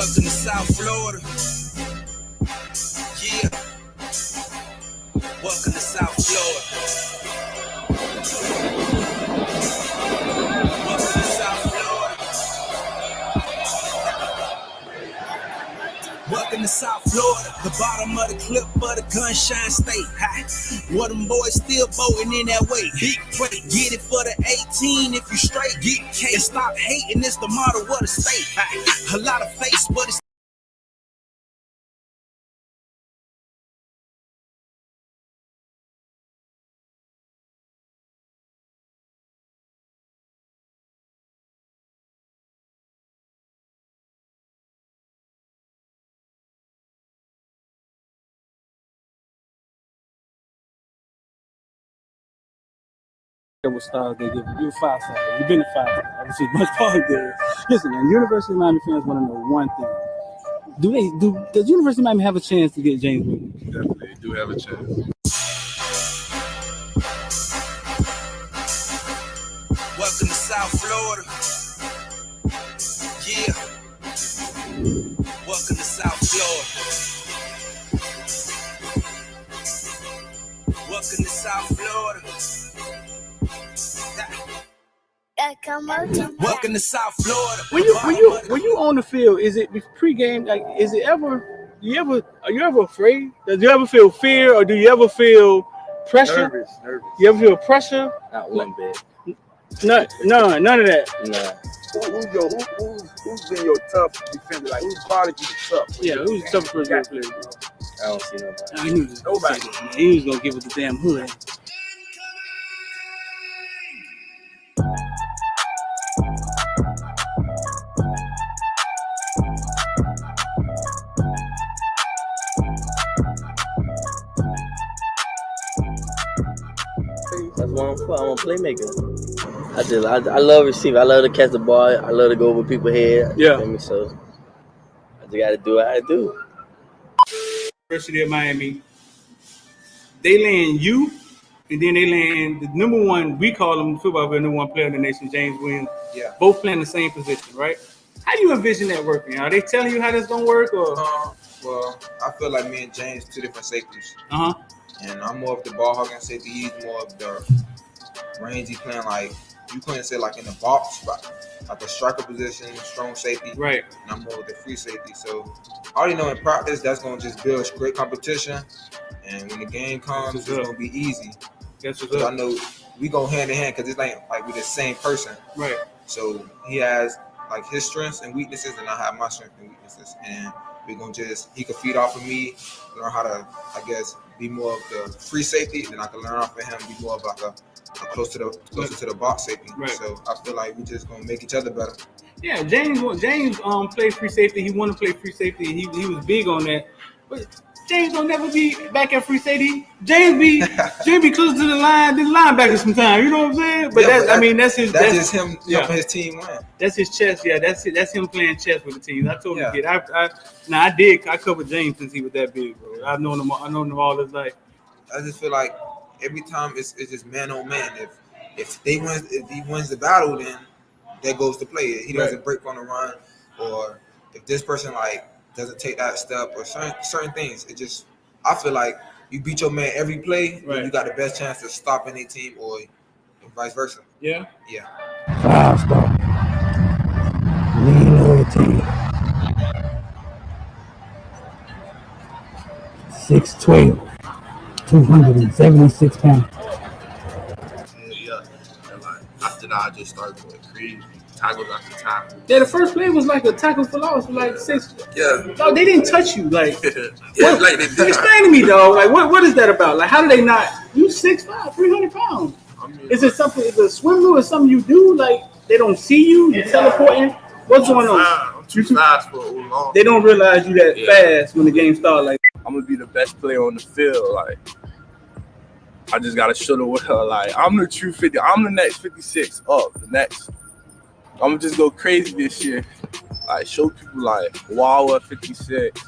Welcome to South Florida. Yeah. Welcome to South Florida. Welcome to South Florida. Welcome to South Florida. The bottom of the clip, but the gunshine stay high. What them boys still voting in that way. Big plate, get it for the 18 if you straight. Get K and stop hating, it's the motto of the state. A lot of face, but it's with stars they give you 5 stars. You've been to 5 stars, which is much positive. Listen, man, University of Miami fans want to know one thing. Does University of Miami have a chance to get James Williams? Definitely do have a chance. welcome to South Florida. Yeah. Welcome to South Florida. Welcome to South Florida. Welcome to South Florida. When you on the field, is it pregame? Like, is it ever? Are you ever afraid? Does you ever feel fear, or do you ever feel pressure? Nervous. You ever feel pressure? Not one bit. None of that. Nah. Who's been your tough defender? Like, who's bothered you the tough? Yeah, who's the toughest person to play? I don't see nobody. I knew this. Nobody. He was gonna give it the damn hood. That's what I'm for. I'm a playmaker. I love receiving. I love to catch the ball. I love to go over people's head. Yeah. You feel me? So I just got to do what I do. University of Miami, they land you, and then they land the number one. We call him football player, number one player in the nation, James Williams. Yeah. Both playing the same position, right? How do you envision that working? Are they telling you how that's gonna work, or? Well, I feel like me and James two different safeties. Uh-huh. And I'm more of the ball hogging safety. He's more of the rangy playing, like you couldn't say like in the box, but like a striker position, strong safety. Right. And I'm more of the free safety. So I already know in practice that's gonna just build great competition. And when the game comes, it's gonna be easy. That's what's So I up. know we go hand in hand because it's like we're the same person. Right. So he has like his strengths and weaknesses, and I have my strengths and weaknesses. And we're gonna he can feed off of me, learn how to, I guess, be more of the free safety, then I can learn off of him, be more of like a closer to the box safety. Right. So I feel like we just gonna make each other better. Yeah, James played free safety. He wanted to play free safety. He was big on that. But James don't never be back at free safety. James be closer to the line than linebacker sometimes. You know what I'm saying? But Yeah, that's his. That's just him yeah. helping his team win. That's his chess. Yeah, that's it. That's him playing chess with the team. I totally Yeah. get it. I covered James since he was that big, bro. I've known him all his life. I just feel like every time it's just man on man. If he wins the battle, then that goes to play. He doesn't break on the run, or if this person like doesn't take that step, or certain things. It just, I feel like you beat your man every play, Right. you got the best chance to stop any team, or vice versa. Yeah. Yeah. 5-star. Lean loyalty. 6'12", 276 pounds. Yeah. And like after that, I just started going crazy. Tackles after tackle. Yeah, the first play was like a tackle for loss for like 6. Yeah. No, they didn't touch you. Like, Yeah, like they did. explain to me, dog. Like, what is that about? Like, how do they not? You 6'5", 300 pounds. I mean, Is it something? Is it a swim move or something you do? Like, they don't see you. You're teleporting. What's going on? I'm too fast for a long. They don't realize you that fast when the game starts. Like, I'm gonna be the best player on the field. Like, I just gotta show the world. Like, I'm the true 50. I'm the next 56 up. The next. I'm gonna just go crazy this year. Like, show people like, wow, at 56.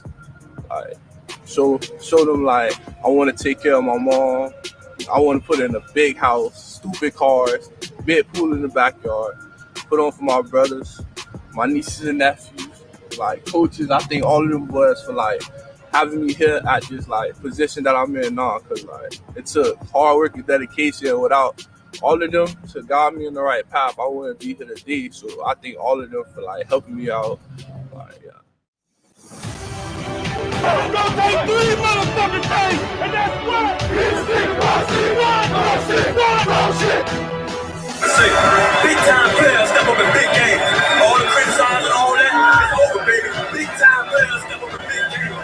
Like, show them like I want to take care of my mom. I want to put in a big house, stupid cars, big pool in the backyard. Put on for my brothers, my nieces and nephews. like coaches. I think all of them boys for like having me here at this like position that I'm in now, because like it took hard work and dedication. Without all of them to guide me in the right path, I wouldn't be here today. So I think all of them for like helping me out. Like, yeah. It's gonna take 3 motherfucking things, and that's what? This nigga bullshit. Big time players step up in big games. All the criticize and all that is over, baby. Big time players step up in big games.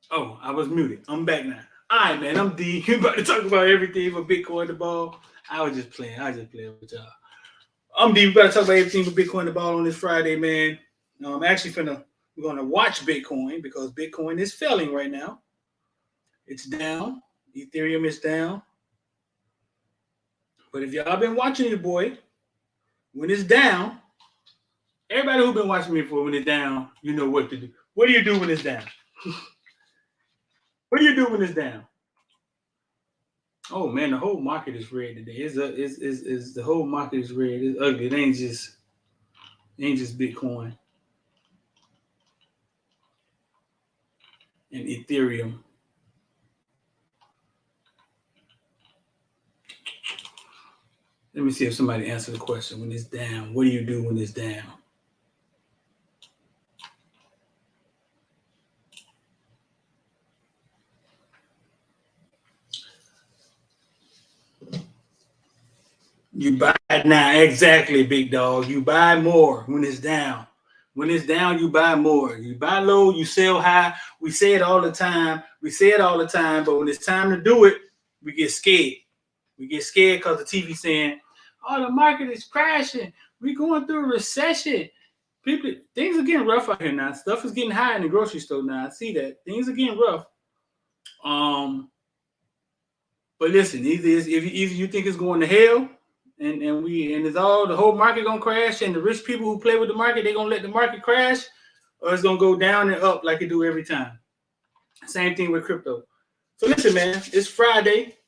Oh, I was muted. I'm back now. All right, man. I'm D. You about to talk about everything for Bitcoin the ball. I was just playing with y'all. I'm D. We about to talk about everything for Bitcoin the ball on this Friday, man. I'm actually we're gonna watch Bitcoin because Bitcoin is failing right now. It's down. Ethereum is down. But if y'all been watching your boy, when it's down, everybody who's been watching me for when it's down, you know what to do. What do you do when it's down? What do you do when it's down? Oh man, the whole market is red today. Is the whole market is red. It's ugly. It ain't just Bitcoin and Ethereum. Let me see if somebody answered the question. When it's down, what do you do when it's down? You buy now, exactly, big dog. You buy more when it's down. When it's down, you buy more. You buy low, you sell high. We say it all the time. But when it's time to do it, we get scared. We get scared because the TV saying, "Oh, the market is crashing. We're going through a recession." People, things are getting rough out here now. Stuff is getting high in the grocery store now. I see that things are getting rough. But listen, either you think it's going to hell, and it's all the whole market gonna crash, and the rich people who play with the market, they're gonna let the market crash, or it's gonna go down and up like it do every time. Same thing with crypto. So listen, man, it's Friday.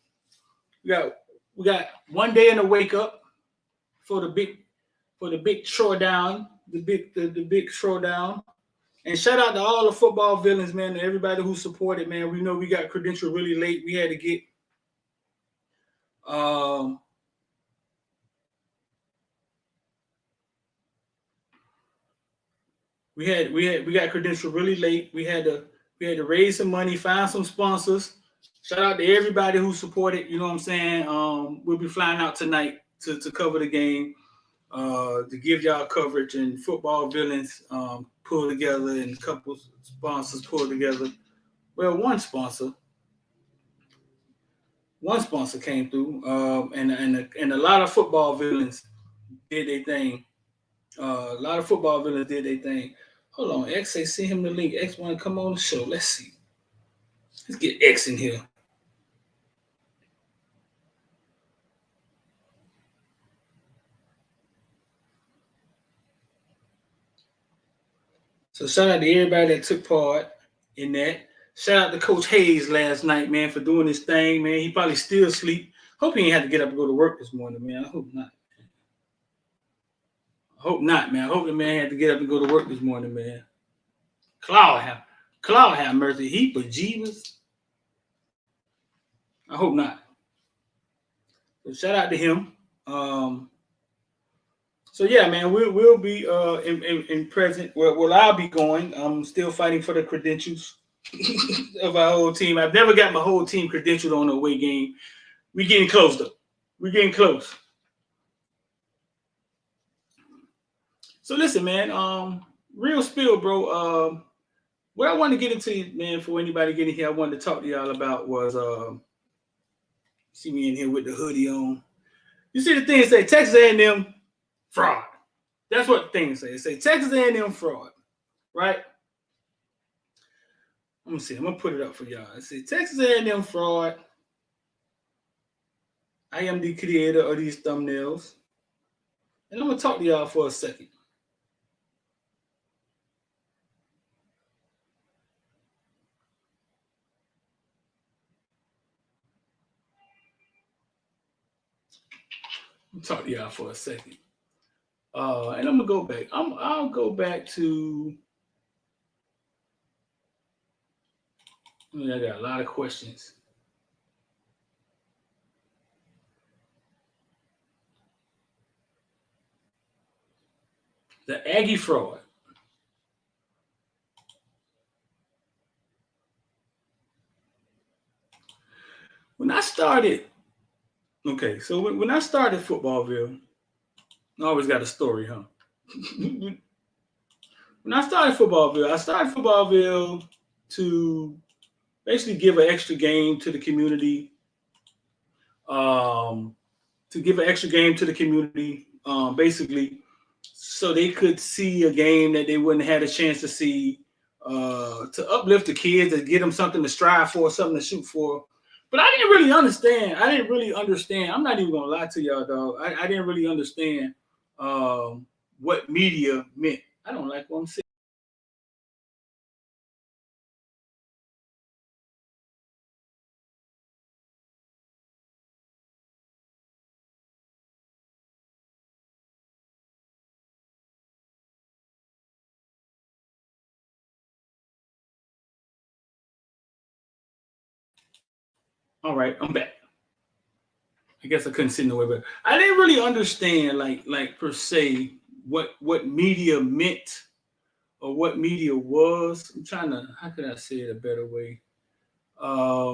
We got one day in the wake up for the big throwdown, the big throwdown. And shout out to all the football villains, man, and everybody who supported, man. We know we got credentialed really late. We had to get we got credentialed really late. We had to raise some money, find some sponsors. Shout out to everybody who supported. You know what I'm saying? We'll be flying out tonight to cover the game, to give y'all coverage, and football villains pull together, and a couple sponsors pull together. Well, one sponsor came through, and a lot of football villains did their thing. Hold on, X say send him the link. X want to come on the show. Let's see. Let's get X in here. So shout out to everybody that took part in that. Shout out to Coach Hayes last night, man, for doing his thing, man. He probably still asleep. Hope he ain't had to get up and go to work this morning, man. I hope not. I hope not, man. I hope the man had to get up and go to work this morning, man. Cloud have mercy. He bejeebers. I hope not. So shout out to him. So yeah, man, we'll be in present. Well, I'll be going. I'm still fighting for the credentials of our whole team. I've never got my whole team credentialed on the away game. We getting close though. We're getting close. So listen, man. Real spill, bro. What I wanted to get into, man, for anybody getting here, I wanted to talk to y'all about was see me in here with the hoodie on. You see the thing say Texas A&M Fraud. That's what the thing say. It say Texas A&M Fraud, right? Let me see. I'm gonna put it up for y'all. It say Texas A&M Fraud. I am the creator of these thumbnails, and I'm gonna talk to y'all for a second. Talk to y'all for a second. And I'm gonna go back. I'll go back to. I got a lot of questions. The Aggie fraud. When I started, okay, so when I started Footballville, I always got a story, huh? When I started Footballville to basically give an extra game to the community. Basically, so they could see a game that they wouldn't have had a chance to see, to uplift the kids, to get them something to strive for, something to shoot for. But I didn't really understand. I'm not even gonna lie to y'all, dog. I didn't really understand what media meant. I don't like what I'm saying. All right, I'm back. I guess I couldn't sit nowhere, but I didn't really understand, like per se, what media meant or what media was. I'm trying to. How could I say it a better way? I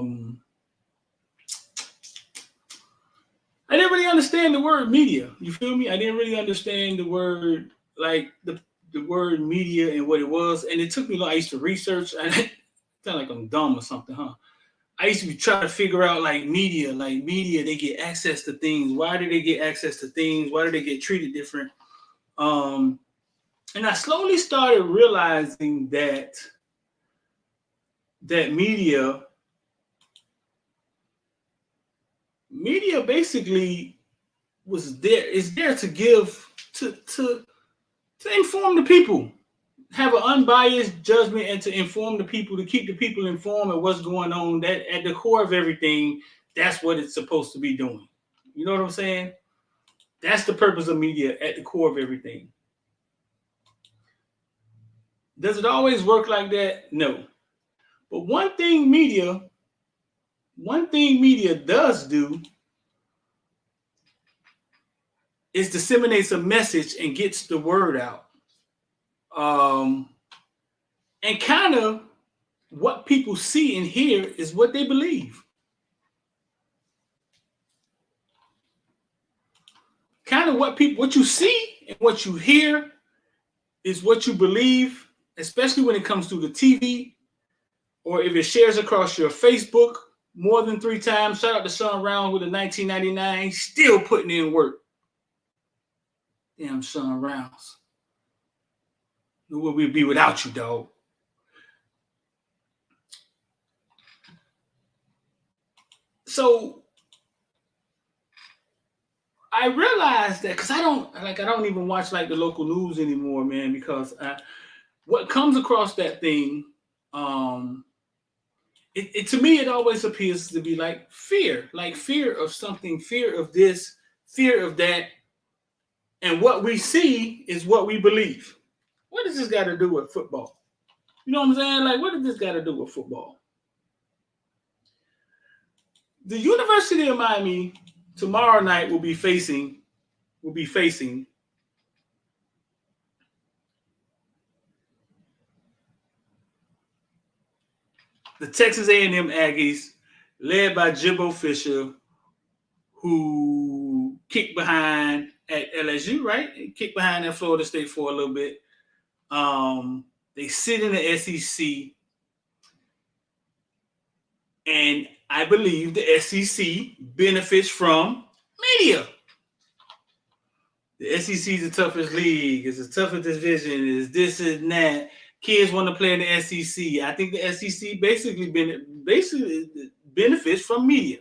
didn't really understand the word media. You feel me? I didn't really understand the word, like the word media and what it was. And it took me I used to research. I sound like I'm dumb or something, huh? I used to try to figure out like media, they get access to things. Why do they get access to things? Why do they get treated different? And I slowly started realizing that media basically is there to give to inform the people, have an unbiased judgment, and to inform the people, to keep the people informed of what's going on. That at the core of everything, that's what it's supposed to be doing. You know what I'm saying? That's the purpose of media at the core of everything. Does it always work like that? No. But one thing media does do is disseminates a message and gets the word out. And kind of what people see and hear is what they believe. Kind of what you see and what you hear is what you believe, especially when it comes to the TV, or if it shares across your Facebook more than 3 times. Shout out to Sean Round with the 1999, still putting in work. Damn, Sean Rounds. Who would we be without you, dog? So I realized that because I don't even watch like the local news anymore, man, because what comes across that thing, to me, it always appears to be like fear of something, fear of this, fear of that. And what we see is what we believe. What does this got to do with football? You know what I'm saying? Like, what does this got to do with football? The University of Miami tomorrow night will be facing the Texas A&M Aggies, led by Jimbo Fisher, who kicked behind at LSU, right? He kicked behind at Florida State for a little bit. They sit in the SEC, and I believe the SEC benefits from media. The SEC is the toughest league. It's the toughest division. It's this and that. Kids want to play in the SEC. I think the SEC basically benefits from media.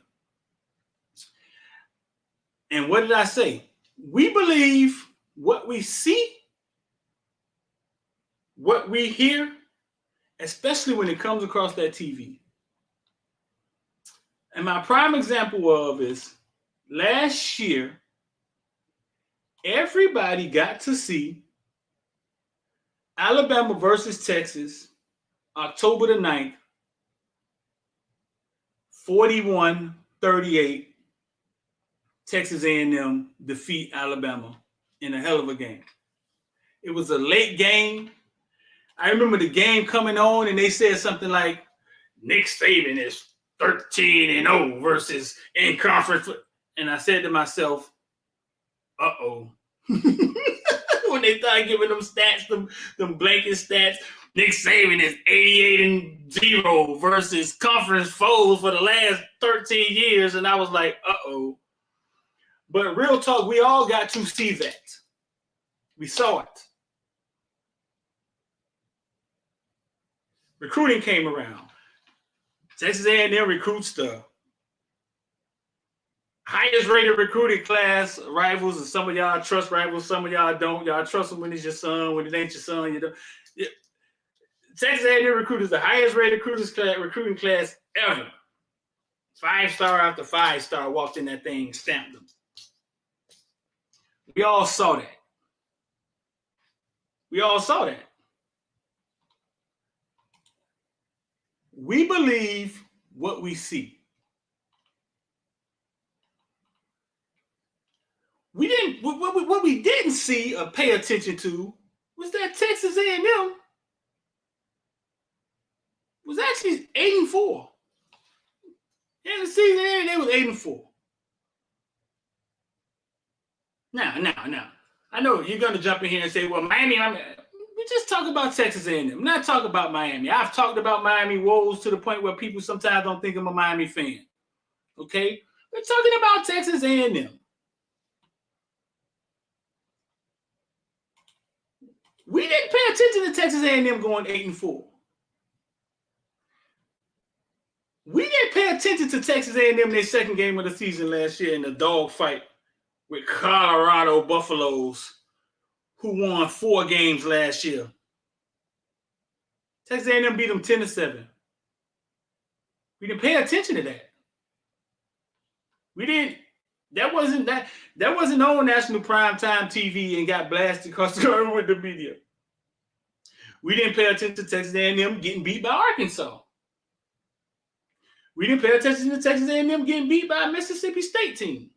And what did I say? We believe what we see, what we hear, especially when it comes across that TV. And my prime example of is last year, everybody got to see Alabama versus Texas, October the 9th, 41-38. Texas A&M defeat Alabama in a hell of a game. It was a late game. I remember the game coming on and they said something like, Nick Saban is 13-0 versus in conference. And I said to myself, uh-oh. When they started giving them stats, them blanket stats, Nick Saban is 88-0 versus conference foes for the last 13 years. And I was like, uh-oh. But real talk, we all got to see that. We saw it. Recruiting came around. Texas A&M recruits the highest rated recruiting class. Rivals, and some of y'all trust rivals, some of y'all don't. Y'all trust them when it's your son. When it ain't your son, you don't. Yeah. Texas A&M recruiters the highest rated recruiting class ever. 5-star after 5-star walked in that thing, stamped them. We all saw that. We all saw that. We believe what we see. We didn't. What we didn't see or pay attention to was that Texas A&M was actually 8-4. In the season ended, they was 8-4. Now. I know you're going to jump in here and say, well, Miami, we just talk about Texas A&M. I'm not talking about Miami. I've talked about Miami woes to the point where people sometimes don't think I'm a Miami fan. Okay? We're talking about Texas A&M. We didn't pay attention to Texas A&M going 8-4. We didn't pay attention to Texas A&M in their second game of the season last year in the dogfight with Colorado Buffaloes, who won 4 games last year. Texas A&M beat them 10-7. We didn't pay attention to that. We didn't. That wasn't on national primetime TV and got blasted across the country with the media. We didn't pay attention to Texas A&M getting beat by Arkansas. We didn't pay attention to Texas A&M getting beat by a Mississippi State team.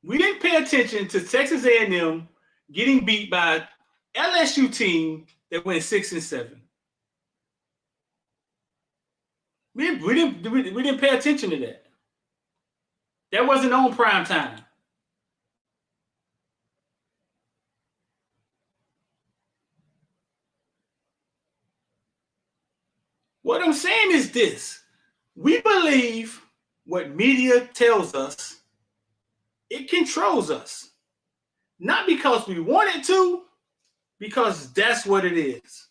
We didn't pay attention to Texas A&M getting beat by LSU team that went 6-7. We didn't pay attention to that. That wasn't on prime time. What I'm saying is this. We believe what media tells us. It controls us. Not because we want it to, because that's what it is.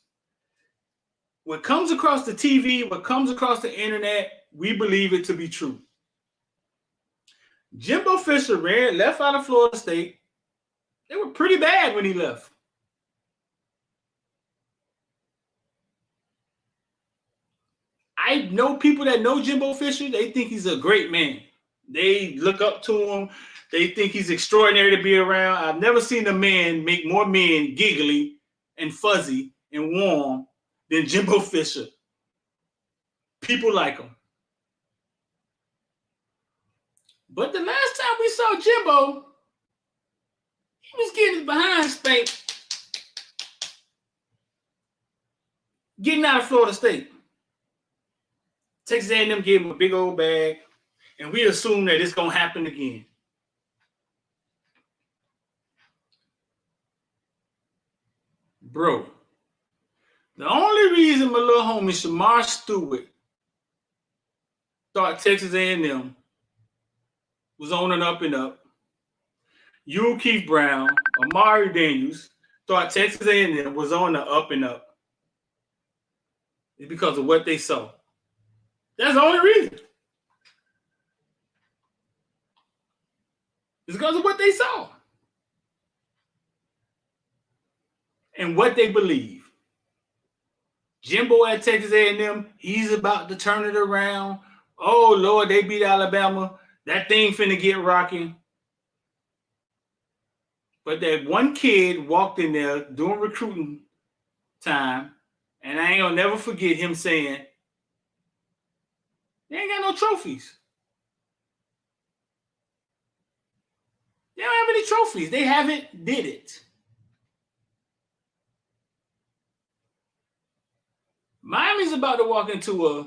What comes across the TV, what comes across the internet, we believe it to be true. Jimbo Fisher left out of Florida State. They were pretty bad when he left. I know people that know Jimbo Fisher. They think he's a great man. They look up to him. They think he's extraordinary to be around. I've never seen a man make more men giggly and fuzzy and warm than Jimbo Fisher. People like him. But the last time we saw Jimbo, he was getting his behind spanked, getting out of Florida State. Texas A&M gave him a big old bag, and we assume that it's going to happen again. Bro, the only reason my little homie Shamar Stewart thought Texas A&M was on and up, you, Keith Brown, Amari Daniels thought Texas A&M was on the up and up. It's because of what they saw. That's the only reason. It's because of what they saw. And what they believe. Jimbo at Texas A&M, he's about to turn it around. Oh, Lord, they beat Alabama. That thing finna get rocking. But that one kid walked in there during recruiting time, and I ain't gonna never forget him saying, they ain't got no trophies. They don't have any trophies. They haven't did it. Miami's about to walk into a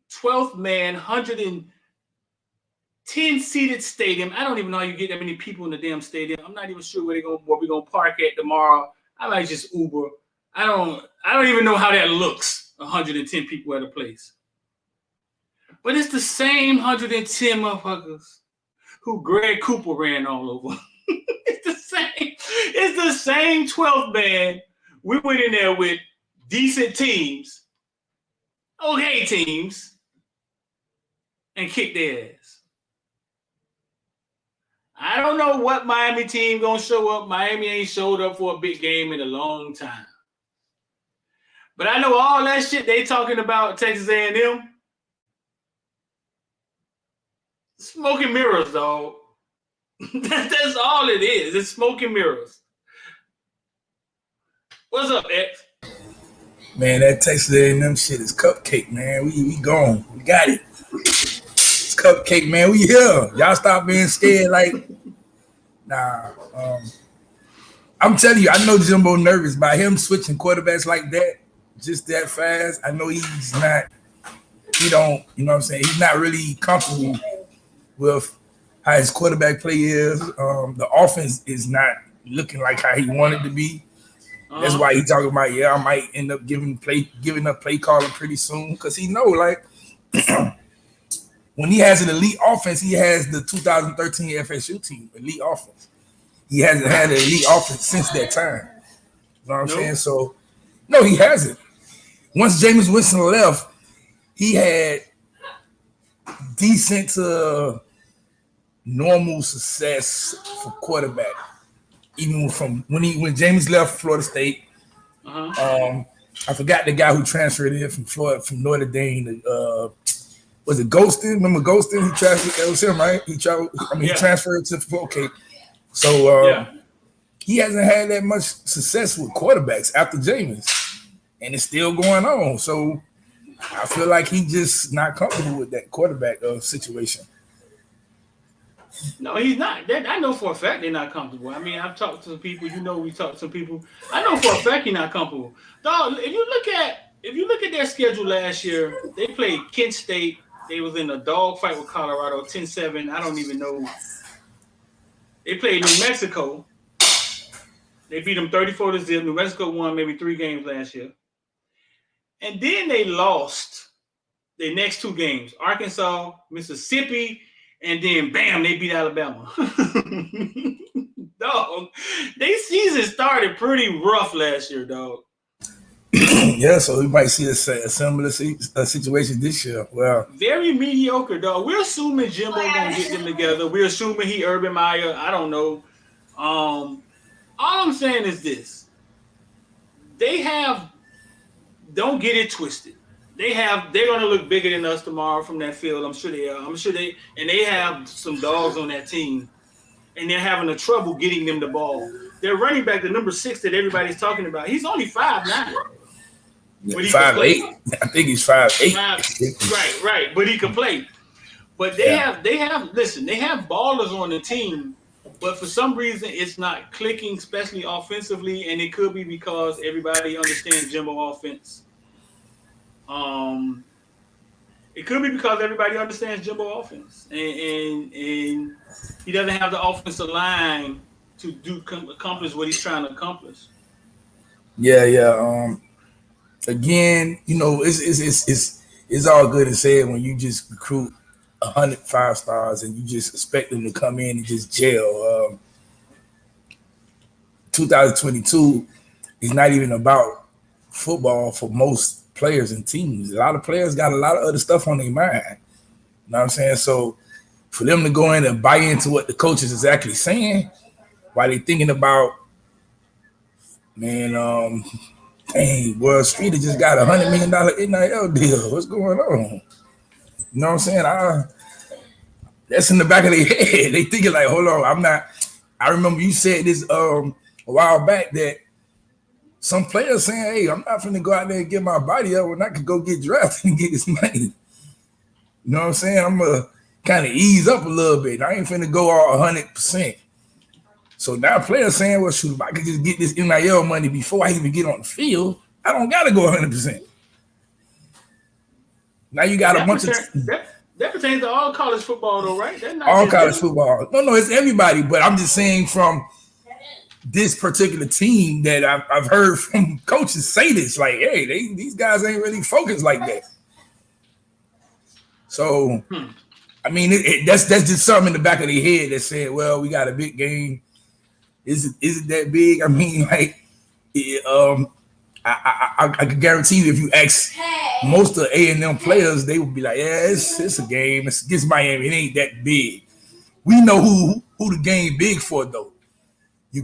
12th man, 110-seated stadium. I don't even know how you get that many people in the damn stadium. I'm not even sure where we're gonna park at tomorrow. I might just Uber. I don't even know how that looks. 110 people at a place. But it's the same 110 motherfuckers who Greg Cooper ran all over. It's the same 12th man. We went in there with decent teams, okay teams, and kicked their ass. I don't know what Miami team gonna show up. Miami ain't showed up for a big game in a long time. But I know all that shit they talking about Texas A&M. Smoke and mirrors, dog. That's all it is. It's smoke and mirrors. What's up, X? Man, that Texas A&M shit is cupcake, man. We gone. We got it. It's cupcake, man. We here. Y'all stop being scared. Like, nah. I'm telling you, I know Jimbo nervous by him switching quarterbacks like that, just that fast. I know he's not. He don't. You know what I'm saying? He's not really comfortable with how his quarterback play is. The offense is not looking like how he wanted to be. That's why he talking about, I might end up giving up play calling pretty soon, because he know, like, when he has an elite offense, he has the 2013 FSU team, elite offense. He hasn't had an elite offense since that time. You know what I'm saying? So, no, he hasn't. Once Jameis Winston left, he had decent to normal success for quarterback. Even from when Jameis left Florida State, I forgot the guy who transferred in from Notre Dame. Was it Golston? Remember Golston? He transferred. That was him, right? He transferred to okay. So he hasn't had that much success with quarterbacks after Jameis, and it's still going on. So I feel like he's just not comfortable with that quarterback situation. No, he's not. I know for a fact they're not comfortable. I mean, I've talked to some people. We talked to some people. I know for a fact he's not comfortable. Dog, if you look at their schedule last year, they played Kent State. They was in a dog fight with Colorado, 10-7. I don't even know. They played New Mexico. They beat them 34-0. New Mexico won maybe 3 games last year. And then they lost their next 2 games. Arkansas, Mississippi, and then, bam, they beat Alabama. Dog, their season started pretty rough last year, dog. Yeah, so we might see a similar situation this year. Well, Very mediocre, dog. We're assuming Jimbo gonna get them together. We're assuming he Urban Meyer. I don't know. All I'm saying is this: they have. Don't get it twisted. They're gonna look bigger than us tomorrow from that field. I'm sure they are. I'm sure they have some dogs on that team, and they're having a trouble getting them the ball. Their running back, the number 6 that everybody's talking about, he's only 5'9". But he 5'8". I think he's 5'8". Right. But he can play. But they have ballers on the team, but for some reason it's not clicking, especially offensively, and it could be because everybody understands Jimbo offense. It could be because everybody understands Jimbo offense, and he doesn't have the offensive line to accomplish what he's trying to accomplish. Yeah. Again, it's all good and said when you just recruit 100 5-stars and you just expect them to come in and just gel. 2022 is not even about football for most players and teams. A lot of players got a lot of other stuff on their mind. You know what I'm saying? So for them to go in and buy into what the coaches is actually saying while they're thinking about, man, dang, World Street just got $100 million NIL deal. What's going on? You know what I'm saying? That's in the back of their head. They thinking like, hold on, I remember you said this a while back that some players saying, hey, I'm not finna go out there and get my body up when I could go get drafted and get this money. You know what I'm saying? I'm gonna kind of ease up a little bit. I ain't finna go all 100%. So now players saying, well, shoot, if I could just get this NIL money before I even get on the field, I don't gotta go 100%. Now you got a bunch of that pertains to all college football, though, right? Not all college football. No, it's everybody. But I'm just saying from this particular team that I've heard from coaches say this, like, hey, these guys ain't really focused like that. So, I mean, that's just something in the back of their head that said, well, we got a big game. Is it that big? I mean, like, I can guarantee you if you ask most of the A&M players, they would be like, yeah, it's a game. It's against Miami. It ain't that big. We know who the game big for, though.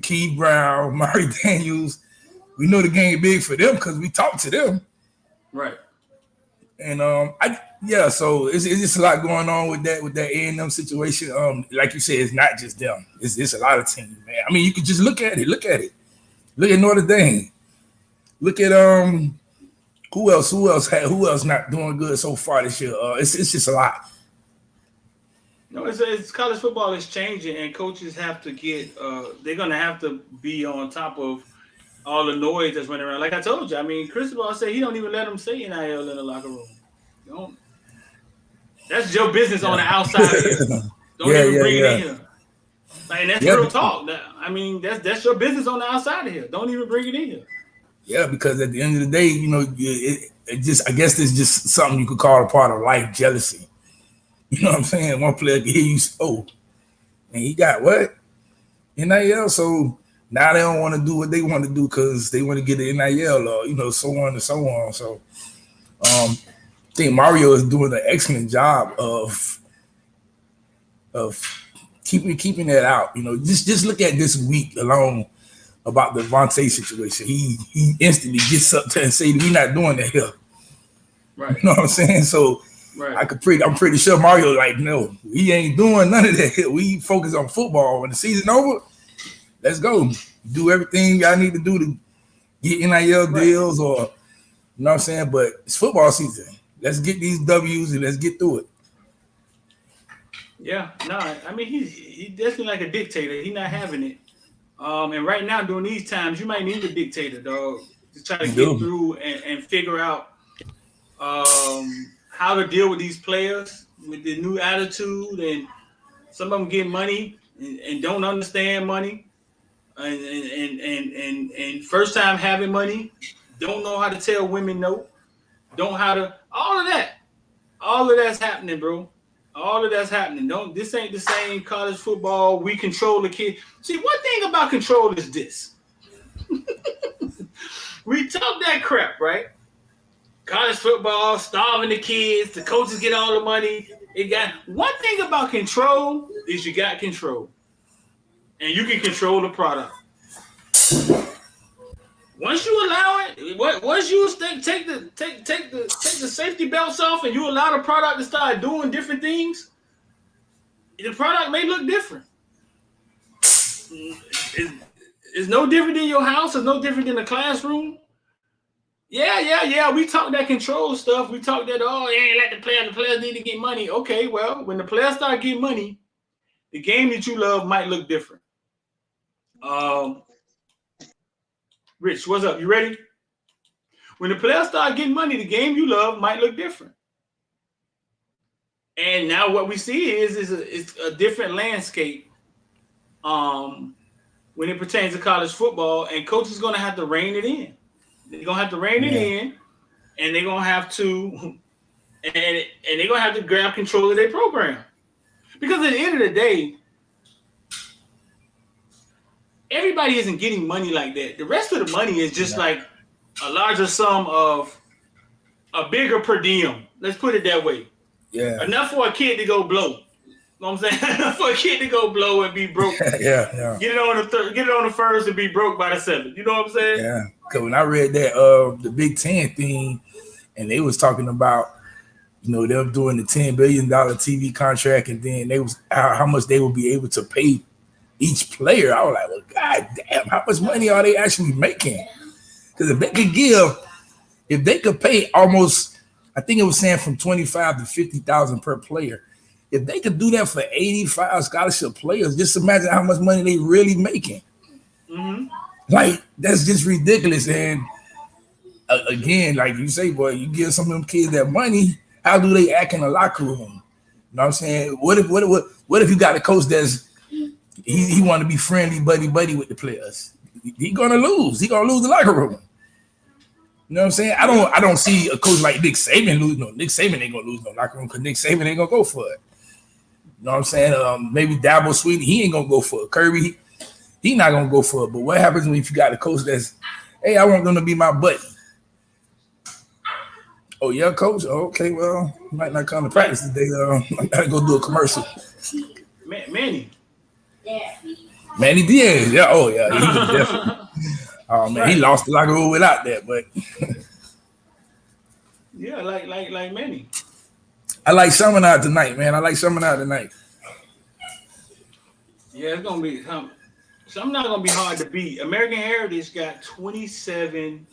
Keith Brown, Murray Daniels. We know the game big for them because we talked to them. Right. And so it's just a lot going on with that A&M situation. Like you said, it's not just them. It's a lot of teams, man. I mean, you can just look at it. Look at Notre Dame. Look at who else not doing good so far this year. It's just a lot. No, it's college football is changing, and coaches have to get. They're gonna have to be on top of all the noise that's running around. Like I told you, I mean, Cristobal said he don't even let them say NIL in the locker room. Don't. That's your business on the outside of here. Don't even bring it in here. Like, and that's real talk. I mean, that's your business on the outside of here. Don't even bring it in here. Yeah, because at the end of the day, I guess it's just something you could call a part of life, jealousy. You know what I'm saying? One player can hear you, and he got what? NIL. So now they don't want to do what they want to do because they want to get the NIL or, so on and so on. So I think Mario is doing an excellent job of keeping that out. Just look at this week alone about the Vontae situation. He instantly gets up there and say, we're not doing that here. Right. You know what I'm saying? So right. I'm pretty sure Mario like, no, we ain't doing none of that. We focus on football. When the season over, let's go. Do everything I need to do to get NIL deals or, you know what I'm saying? But it's football season. Let's get these W's and let's get through it. Yeah, no, I mean, he's definitely like a dictator. He's not having it. And right now, during these times, you might need a dictator, dog, to try to get through and figure out how to deal with these players with the new attitude. And some of them get money and don't understand money, and first time having money, don't know how to tell women no, all of that. All of that's happening, bro. All of that's happening. This ain't the same college football. We control the kid. See, one thing about control is this. we talk that crap, right? College football, starving the kids, the coaches get all the money. It got one thing about control is you got control, and you can control the product. Once you allow it, once you take the safety belts off, and you allow the product to start doing different things, the product may look different. It's no different than your house. It's no different than the classroom. Yeah. We talk that control stuff. We talk that, let the players need to get money. Okay, well, when the players start getting money, the game that you love might look different. Rich, what's up? You ready? When the players start getting money, the game you love might look different. And now what we see is a different landscape when it pertains to college football, and coaches are going to have to rein it in. They're gonna have to rein it in, and they're gonna have to, and they're gonna have to grab control of their program. Because at the end of the day, everybody isn't getting money like that. The rest of the money is just like a larger sum of a bigger per diem. Let's put it that way. Yeah. Enough for a kid to go blow. You know what I'm saying? Enough for a kid to go blow and be broke. Yeah. Get it on the first and be broke by the seventh. You know what I'm saying? Yeah. Because when I read that the Big Ten thing, and they was talking about, them doing the $10 billion TV contract, and then they was how much they would be able to pay each player. I was like, well, god damn, how much money are they actually making? Because if they could pay almost, I think it was saying from 25 to 50,000 per player. If they could do that for 85 scholarship players, just imagine how much money they really making. Mm-hmm. Like, that's just ridiculous. And again, like you say, boy, you give some of them kids that money, how do they act in the locker room? You know what I'm saying? What if you got a coach that's he want to be friendly, buddy with the players? He gonna lose. He gonna lose the locker room. You know what I'm saying? I don't see a coach like Nick Saban lose. No, Nick Saban ain't gonna lose no locker room because Nick Saban ain't gonna go for it. You know what I'm saying? Maybe Dabo Swinney, he ain't gonna go for it. Kirby, he not gonna go for it. But what happens if you got a coach that's, hey, I want them to be my buddy? Oh yeah, coach. Okay, well, might not come to practice today. I gotta go do a commercial. Manny Diaz. Yeah. Oh yeah. He was definitely. Oh man, he lost the locker room without that. But yeah, like Manny. I like Chaminade tonight, man. Yeah, it's gonna be Chaminade gonna be hard to beat. American Heritage got 27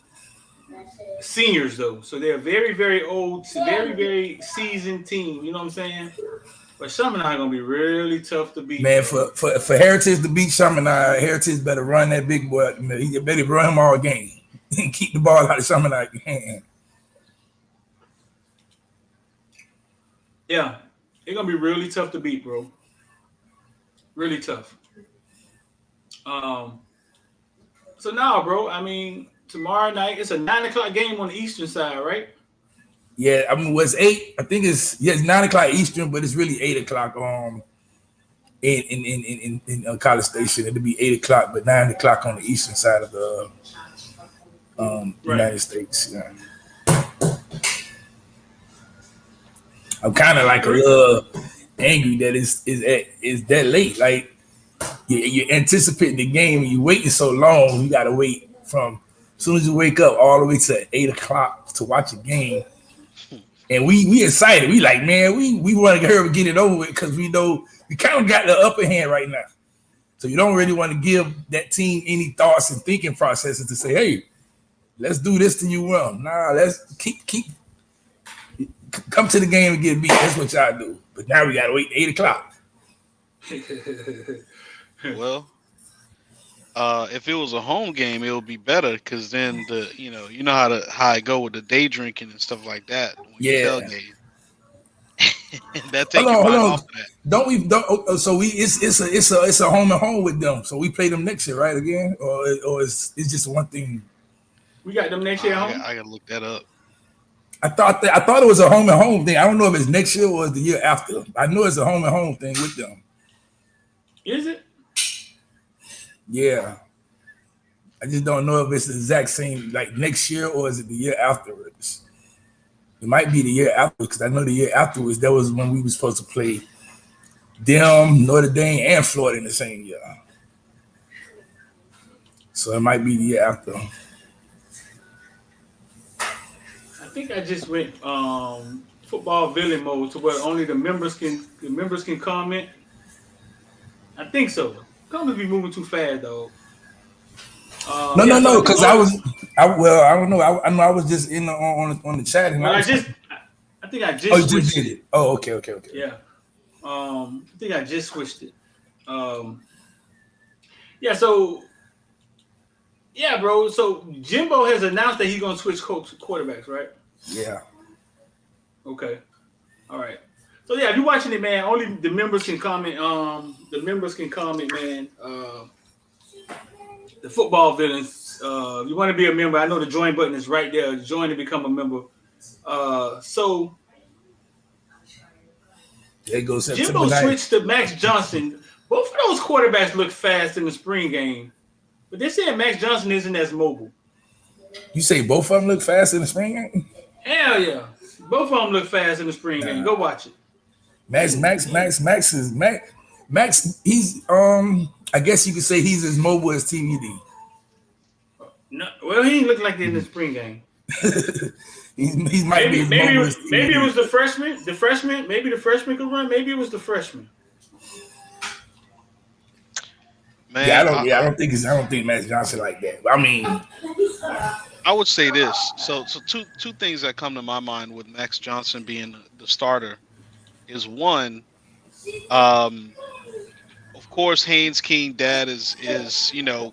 seniors though, so they're a very, very old, very, very seasoned team. You know what I'm saying? But Chaminade gonna be really tough to beat. Man, for Heritage to beat Chaminade, Heritage better run that big boy. He better run him all game and keep the ball out of Chaminade's hand. Yeah, it's gonna be really tough to beat, bro. Really tough. So now, bro, I mean, tomorrow night it's a 9:00 game on the Eastern side, right? Yeah, I mean, it's 8. I think it's 9:00 Eastern, but it's really 8:00 in College Station. It'll be 8:00, but 9:00 on the Eastern side of the United States. Yeah. I'm kind of like a little angry that it's that late. Like you're anticipating the game and you're waiting so long. You gotta wait from as soon as you wake up all the way to 8:00 to watch a game. And we excited. We like, man, we want to hurry get it over with because we know we kind of got the upper hand right now. So you don't really want to give that team any thoughts and thinking processes to say, hey, let's do this to you well. Nah, let's keep come to the game and get beat. That's what y'all do. But now we gotta wait 8:00. Well, if it was a home game, it would be better because then you know how I go with the day drinking and stuff like that. When you tailgate. That take your mind off of that. It's a home and home with them. So we play them next year, right? Again, or it's just one thing. We got them next year at home. I gotta look that up. I thought it was a home and home thing. I don't know if it's next year or the year after. I know it's a home and home thing with them. Is it? Yeah. I just don't know if it's the exact same like next year or is it the year afterwards. It might be the year after because I know the year afterwards that was when we were supposed to play them, Notre Dame, and Florida in the same year. So it might be the year after. I think I just went football villain mode to where only the members can comment. I think so. Comments be moving too fast though. No, I think because only. I don't know. I know I was just in on the chat and Well, I think I oh, just you just switched did it. it. Oh, okay. Yeah. I think I just switched it. Yeah. So yeah, bro. So Jimbo has announced that he's gonna switch quarterbacks, right? Yeah. Okay. All right. So yeah, if you're watching it, man, only the members can comment. The members can comment, man. The football villains. If you want to be a member, I know the join button is right there. Join to become a member. So There goes September Jimbo 9th. switched to Max Johnson. Both of those quarterbacks look fast in the spring game, but they said Max Johnson isn't as mobile. You say both of them look fast in the spring game? Hell yeah. Both of them look fast in the spring game. Go watch it. Max, he's I guess you could say he's as mobile as TVD. No, well, he didn't look like that in the spring game. he might be as mobile as TVD. Maybe it was the freshman. Maybe the freshman could run. Maybe it was the freshman. Man, I don't think Max Johnson like that. I mean, I would say this. So two things that come to my mind with Max Johnson being the starter is one, of course, Haynes King dad is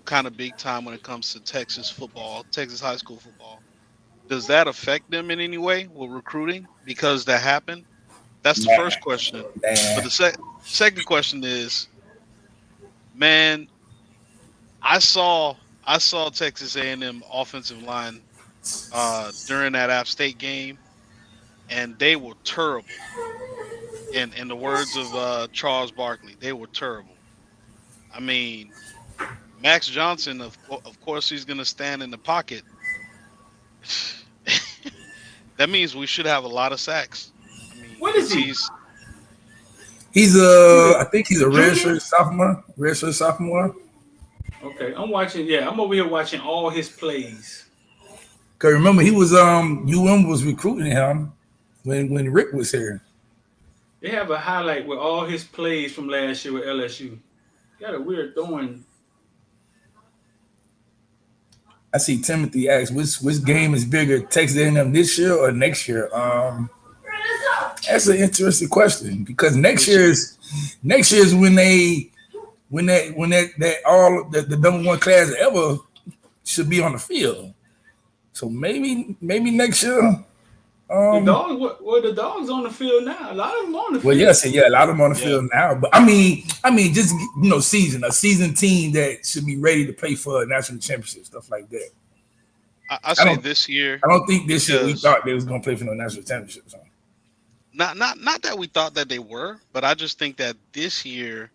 kind of big time when it comes to Texas football, Texas high school football. Does that affect them in any way with recruiting because that happened? That's the first question. But the second question is, man, I saw Texas A&M offensive line during that App State game, and they were terrible. In the words of Charles Barkley, they were terrible. I mean, Max Johnson, of course, he's going to stand in the pocket. That means we should have a lot of sacks. I mean, what is he? I think he's a redshirt sophomore. Okay, I'm watching. Yeah, I'm over here watching all his plays. Cause remember he was UM was recruiting him when Rick was here. They have a highlight with all his plays from last year with LSU. Got a weird throwing. I see Timothy asks, which game is bigger, Texas A&M this year or next year? That's an interesting question because next year is when that all the number one class ever should be on the field. So maybe next year. The dogs on the field now. A lot of them on the field. Well, yes, a lot of them on the field now. But I mean, just a season team that should be ready to play for a national championship, stuff like that. I say this year. I don't think this year we thought they was going to play for no national championship. So. Not that we thought that they were, but I just think that this year,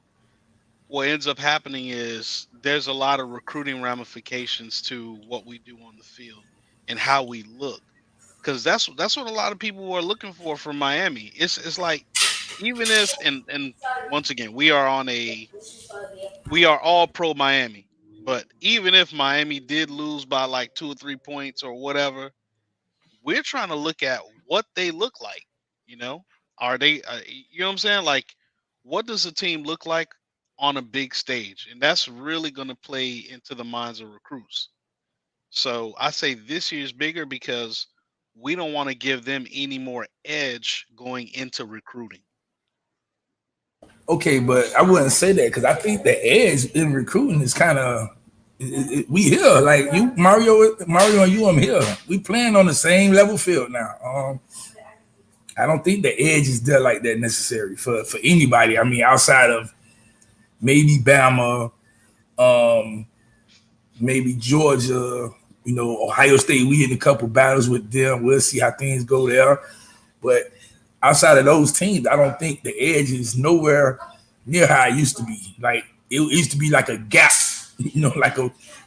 what ends up happening is there's a lot of recruiting ramifications to what we do on the field and how we look. Because that's what a lot of people were looking for from Miami. It's like, even if and once again we are all pro Miami, but even if Miami did lose by like 2 or 3 points or whatever, we're trying to look at what they look like. Are they? You know what I'm saying? Like, what does a team look like on a big stage? And that's really going to play into the minds of recruits. So I say this year's bigger because we don't want to give them any more edge going into recruiting. Okay, but I wouldn't say that because I think the edge in recruiting is kind of we here. Like you, Mario and you, I'm here. We playing on the same level field now. I don't think the edge is there like that necessary for anybody. I mean, outside of maybe Bama, maybe Georgia. Ohio State, we in a couple battles with them. We'll see how things go there. But outside of those teams, I don't think the edge is nowhere near how it used to be. Like, it used to be like a gap, like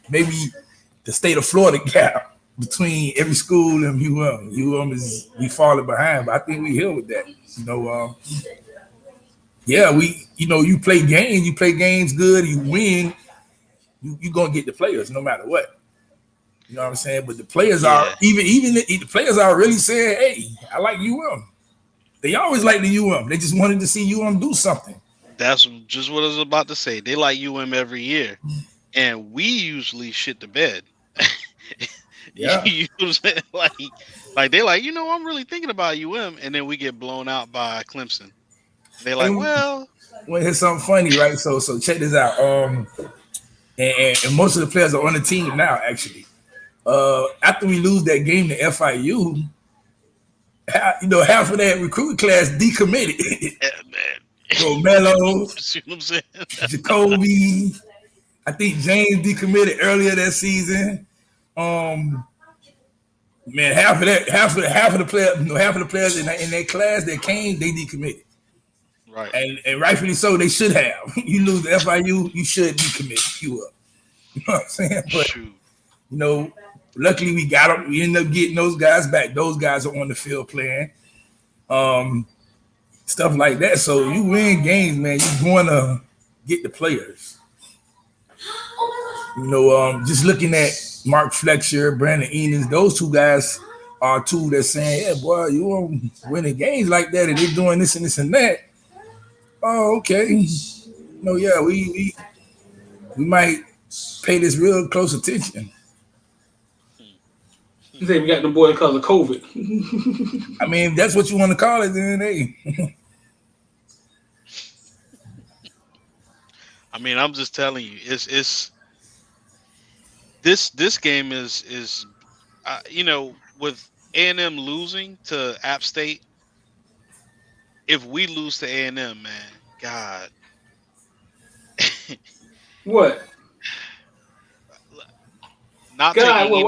maybe the state of Florida gap between every school and UM. Is we falling behind, but I think we here with that. Yeah, you play games good, you win, you gonna get the players no matter what. You know what I'm saying? But the players are Yeah. even the players are really saying, "Hey, I like UM." They always like the UM. They just wanted to see UM do something. That's just what I was about to say. They like UM every year, and we usually shit the bed. Yeah. You know what I'm saying? Like they like, I'm really thinking about UM, and then we get blown out by Clemson. They're like, well, here's something funny, right? So check this out. And most of the players are on the team now, actually. After we lose that game to FIU, half of that recruiting class decommitted. So Melo, see what I'm saying? Jacoby, I think James decommitted earlier that season. Man, half of the players in that class that came, they decommitted. Right. And rightfully so, they should have. You lose the FIU, you should decommit. You up. You know what I'm saying? But luckily we got them. We ended up getting those guys back. Those guys are on the field playing. Stuff like that. So you win games, man. You want to get the players. Just looking at Mark Fletcher, Brandon Ennis, those two guys are two that's saying, "Yeah, boy, you want winning games like that, and they're doing this and this and that." Oh, okay. Yeah, we might pay this real close attention. You say we got the boy because of COVID. I mean, if that's what you want to call it, then hey. I mean, I'm just telling you, it's this game is with A&M losing to App State. If we lose to A&M, man, God. What? Not taking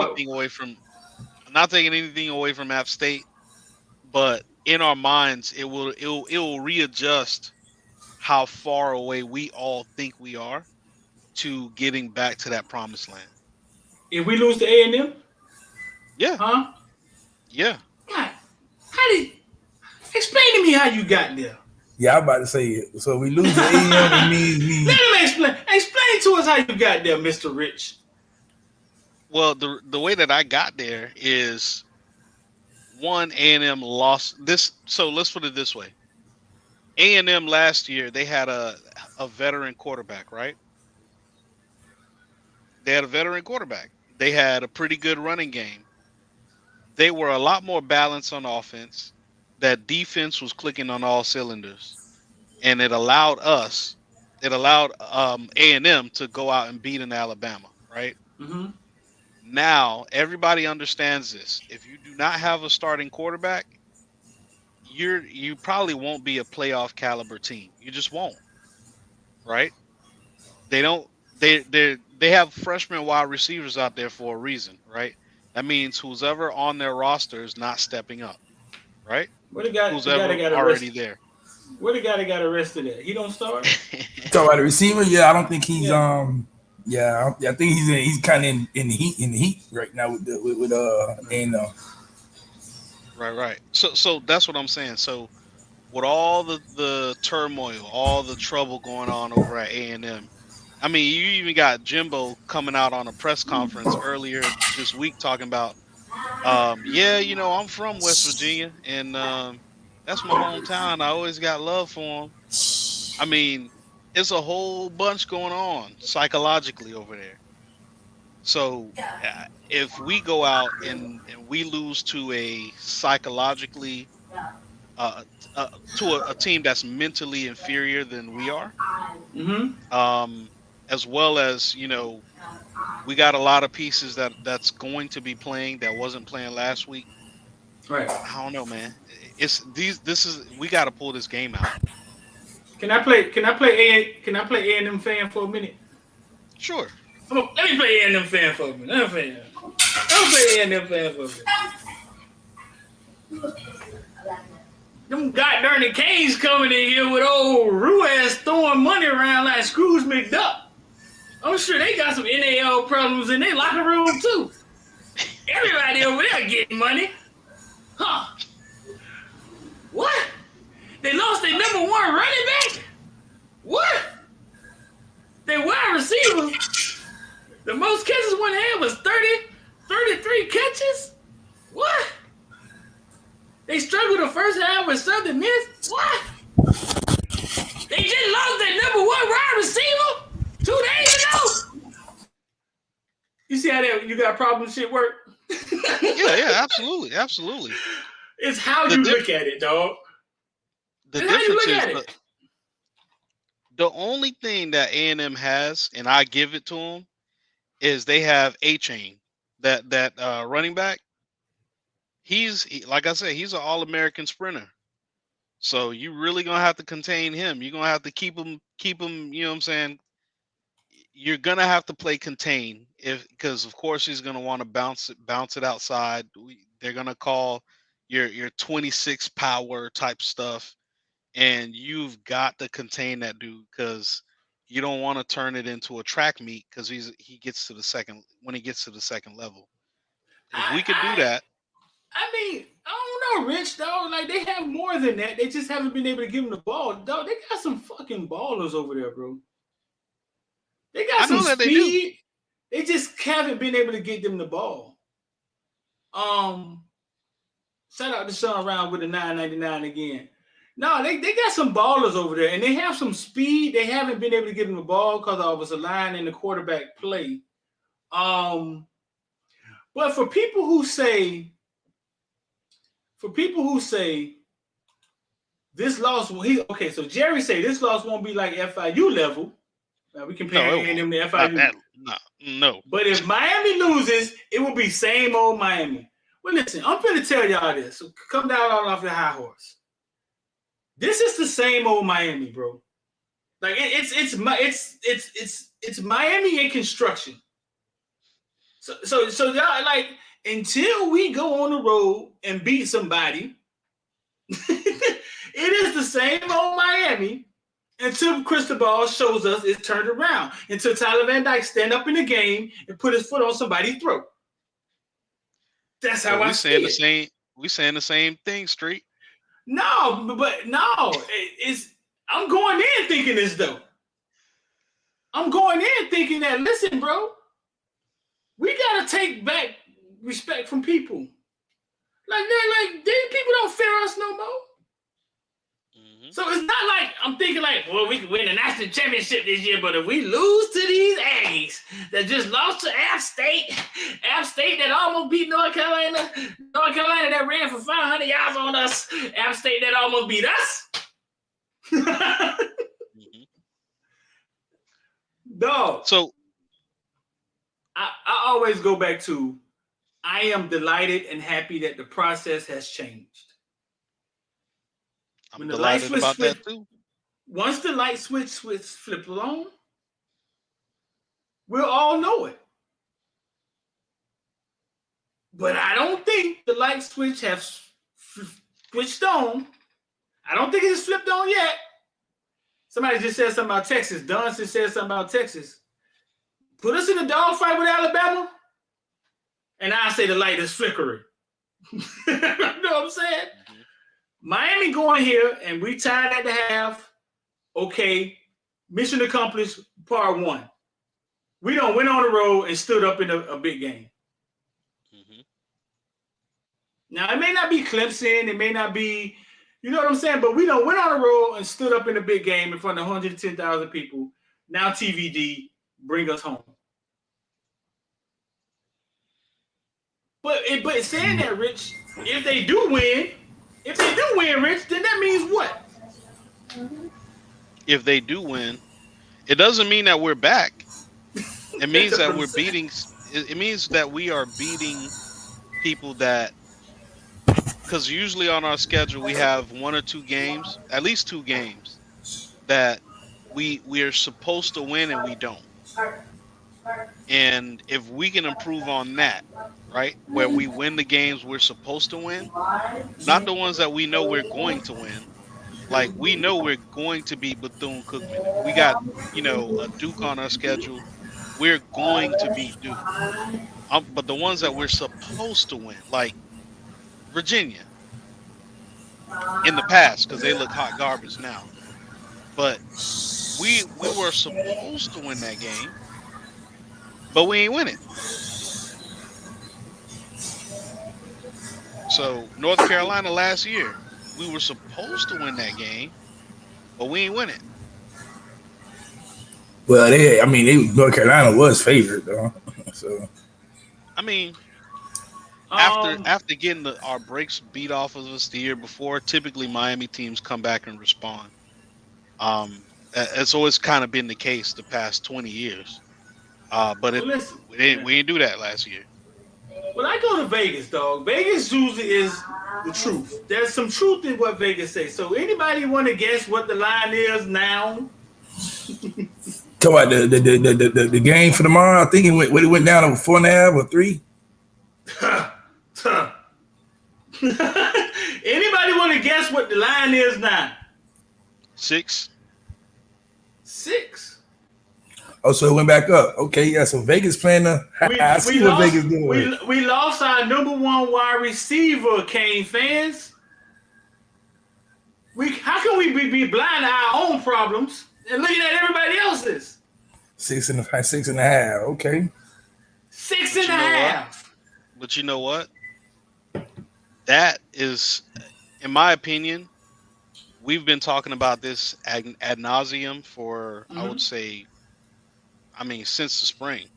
anything away from App State, but in our minds, it will readjust how far away we all think we are to getting back to that promised land. If we lose to A&M? Yeah. Huh? Yeah. God, explain to me how you got there. Yeah, I'm about to say it. So we lose to A&M, it means we. Let me explain. Explain to us how you got there, Mr. Rich. Well, the way that I got there is one, A&M lost this. So let's put it this way. A&M last year, they had a veteran quarterback, right? They had a veteran quarterback. They had a pretty good running game. They were a lot more balanced on offense. That defense was clicking on all cylinders. And it allowed A&M to go out and beat in Alabama, right? Mm-hmm. Now, everybody understands this. If you do not have a starting quarterback, you probably won't be a playoff caliber team. You just won't, right? They have freshman wide receivers out there for a reason, right? That means who's ever on their roster is not stepping up, right? Who's ever already there. Where the guy that got arrested at? He don't start. Talk about the receiver? Yeah, I don't think he's Yeah, I think he's kind of in the heat right now with Right. So that's what I'm saying. So with all the turmoil, all the trouble going on over at A&M, I mean, you even got Jimbo coming out on a press conference earlier this week talking about, I'm from West Virginia and that's my hometown. I always got love for him. I mean, it's a whole bunch going on psychologically over there. So if we go out and we lose to a psychologically to a team that's mentally inferior than we are, as well as we got a lot of pieces that's going to be playing that wasn't playing last week. Right. I don't know, man. We got to pull this game out. Can I play A&M fan for a minute? Sure. Let me play A&M fan for a minute. Let me play A&M fan for a minute. Them goddamn Canes coming in here with old Ruiz throwing money around like Scrooge McDuck. I'm sure they got some NAL problems in their locker room too. Everybody over there getting money. Huh? What? They lost their number one running back? What? Their wide receiver, the most catches one had was 33 catches? What? They struggled the first half with something missed? What? They just lost their number one wide receiver 2 days ago? You see how that you got problem shit work? Yeah, absolutely. It's how you look at it, dog. The difference is the only thing that A&M has, and I give it to them, is they have A-Chain, that running back. Like I said, he's an All-American sprinter. So you really gonna have to contain him. You're gonna have to keep him. You know what I'm saying? You're gonna have to play contain because of course he's gonna want to bounce it outside. They're gonna call your 26 power type stuff, and you've got to contain that dude because you don't want to turn it into a track meet because when he gets to the second level. If we could do that. I mean, I don't know, Rich, dog. Like, they have more than that. They just haven't been able to give him the ball. Dog, they got some fucking ballers over there, bro. They got some speed. They just haven't been able to get them the ball. Shout out to Sean Round with the $9.99 again. No, they got some ballers over there, and they have some speed. They haven't been able to get them the ball because I was a line in the quarterback play. But for people who say this loss okay, so Jerry say this loss won't be like FIU level. Now we compare A&M to FIU. No. But if Miami loses, it will be same old Miami. Well, listen, I'm finna tell y'all this. So come down off the high horse. This is the same old Miami, bro. Like it's Miami in construction. So y'all, like, until we go on the road and beat somebody, it is the same old Miami until Cristobal shows us it's turned around. Until Tyler Van Dyke stand up in the game and put his foot on somebody's throat. That's how I see it. We saying the same thing, Street. No, but no, I'm going in thinking this though. I'm going in thinking that, listen, bro, we gotta take back respect from people. Like these people don't fear us no more. Mm-hmm. So it's not like I'm thinking like, well, we can win the national championship this year, but if we lose to these Aggies that just lost to App State that almost beat North Carolina that ran for 500 yards on us, App State that almost beat us. Mm-hmm. Dog. So I always go back to, I am delighted and happy that the process has changed. I'm delighted about that too. Once the light switch flip on, we'll all know it. But I don't think the light switch has switched on. I don't think it's flipped on yet. Somebody just said something about Texas. Don just said something about Texas. Put us in a dogfight with Alabama, and I say the light is flickering. You know what I'm saying? Mm-hmm. Miami going here, and we tied at the half. Okay, mission accomplished, part one. We done went on the road and stood up in a big game. Mm-hmm. Now, it may not be Clemson. It may not be, you know what I'm saying? But we done went on the road and stood up in a big game in front of 110,000 people. Now TVD, bring us home. But saying that, Rich, if they do win, Rich, then that means what? If they do win, it doesn't mean that we're back. It means that we're beating. It means that we are beating people that, because usually on our schedule we have one or two games, at least two games, that we are supposed to win and we don't. And if we can improve on that, right, where we win the games we're supposed to win, not the ones that we know we're going to win. Like, we know we're going to be Bethune-Cookman. We got, a Duke on our schedule. we're going to beat Duke. But the ones that we're supposed to win, like Virginia, in the past, because they look hot garbage now. But we were supposed to win that game, but we ain't win it. So North Carolina last year, we were supposed to win that game, but we ain't win it. Well, North Carolina was favored though. So I mean, after getting our breaks beat off of us the year before, typically Miami teams come back and respond. It's always kind of been the case the past 20 years. But we didn't do that last year. Well, I go to Vegas, dog. Vegas usually is the truth. There's some truth in what Vegas says. So anybody want to guess what the line is now? Talk about the game for tomorrow. I think it went down to 4.5 or 3. Anybody want to guess what the line is now? 6. 6. Oh, so it went back up. Okay, yeah. So Vegas playing the. I see what Vegas doing. We lost our number 1 wide receiver, Kane fans. How can we be blind to our own problems and looking at everybody else's? 6.5. Okay. 6.5. But you know what? That is, in my opinion, we've been talking about this ad nauseum for, I would say, since the spring.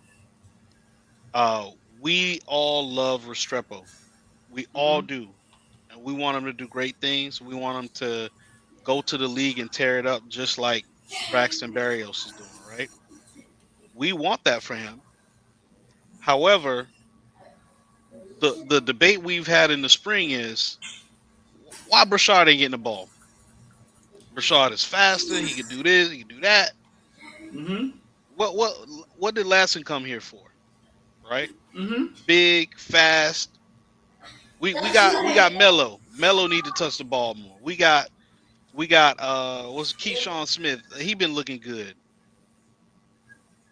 We all love Restrepo. We all do. And we want him to do great things. We want him to go to the league and tear it up just like Braxton Berrios is doing, right? We want that for him. However, the debate we've had in the spring is why Brashard ain't getting the ball. Brashard is faster. He can do this. He can do that. Mm-hmm. What did Lasson come here for? Right? Mm-hmm. Big, fast. We got Melo. Melo need to touch the ball more. We got what's Keyshawn Smith? He been looking good.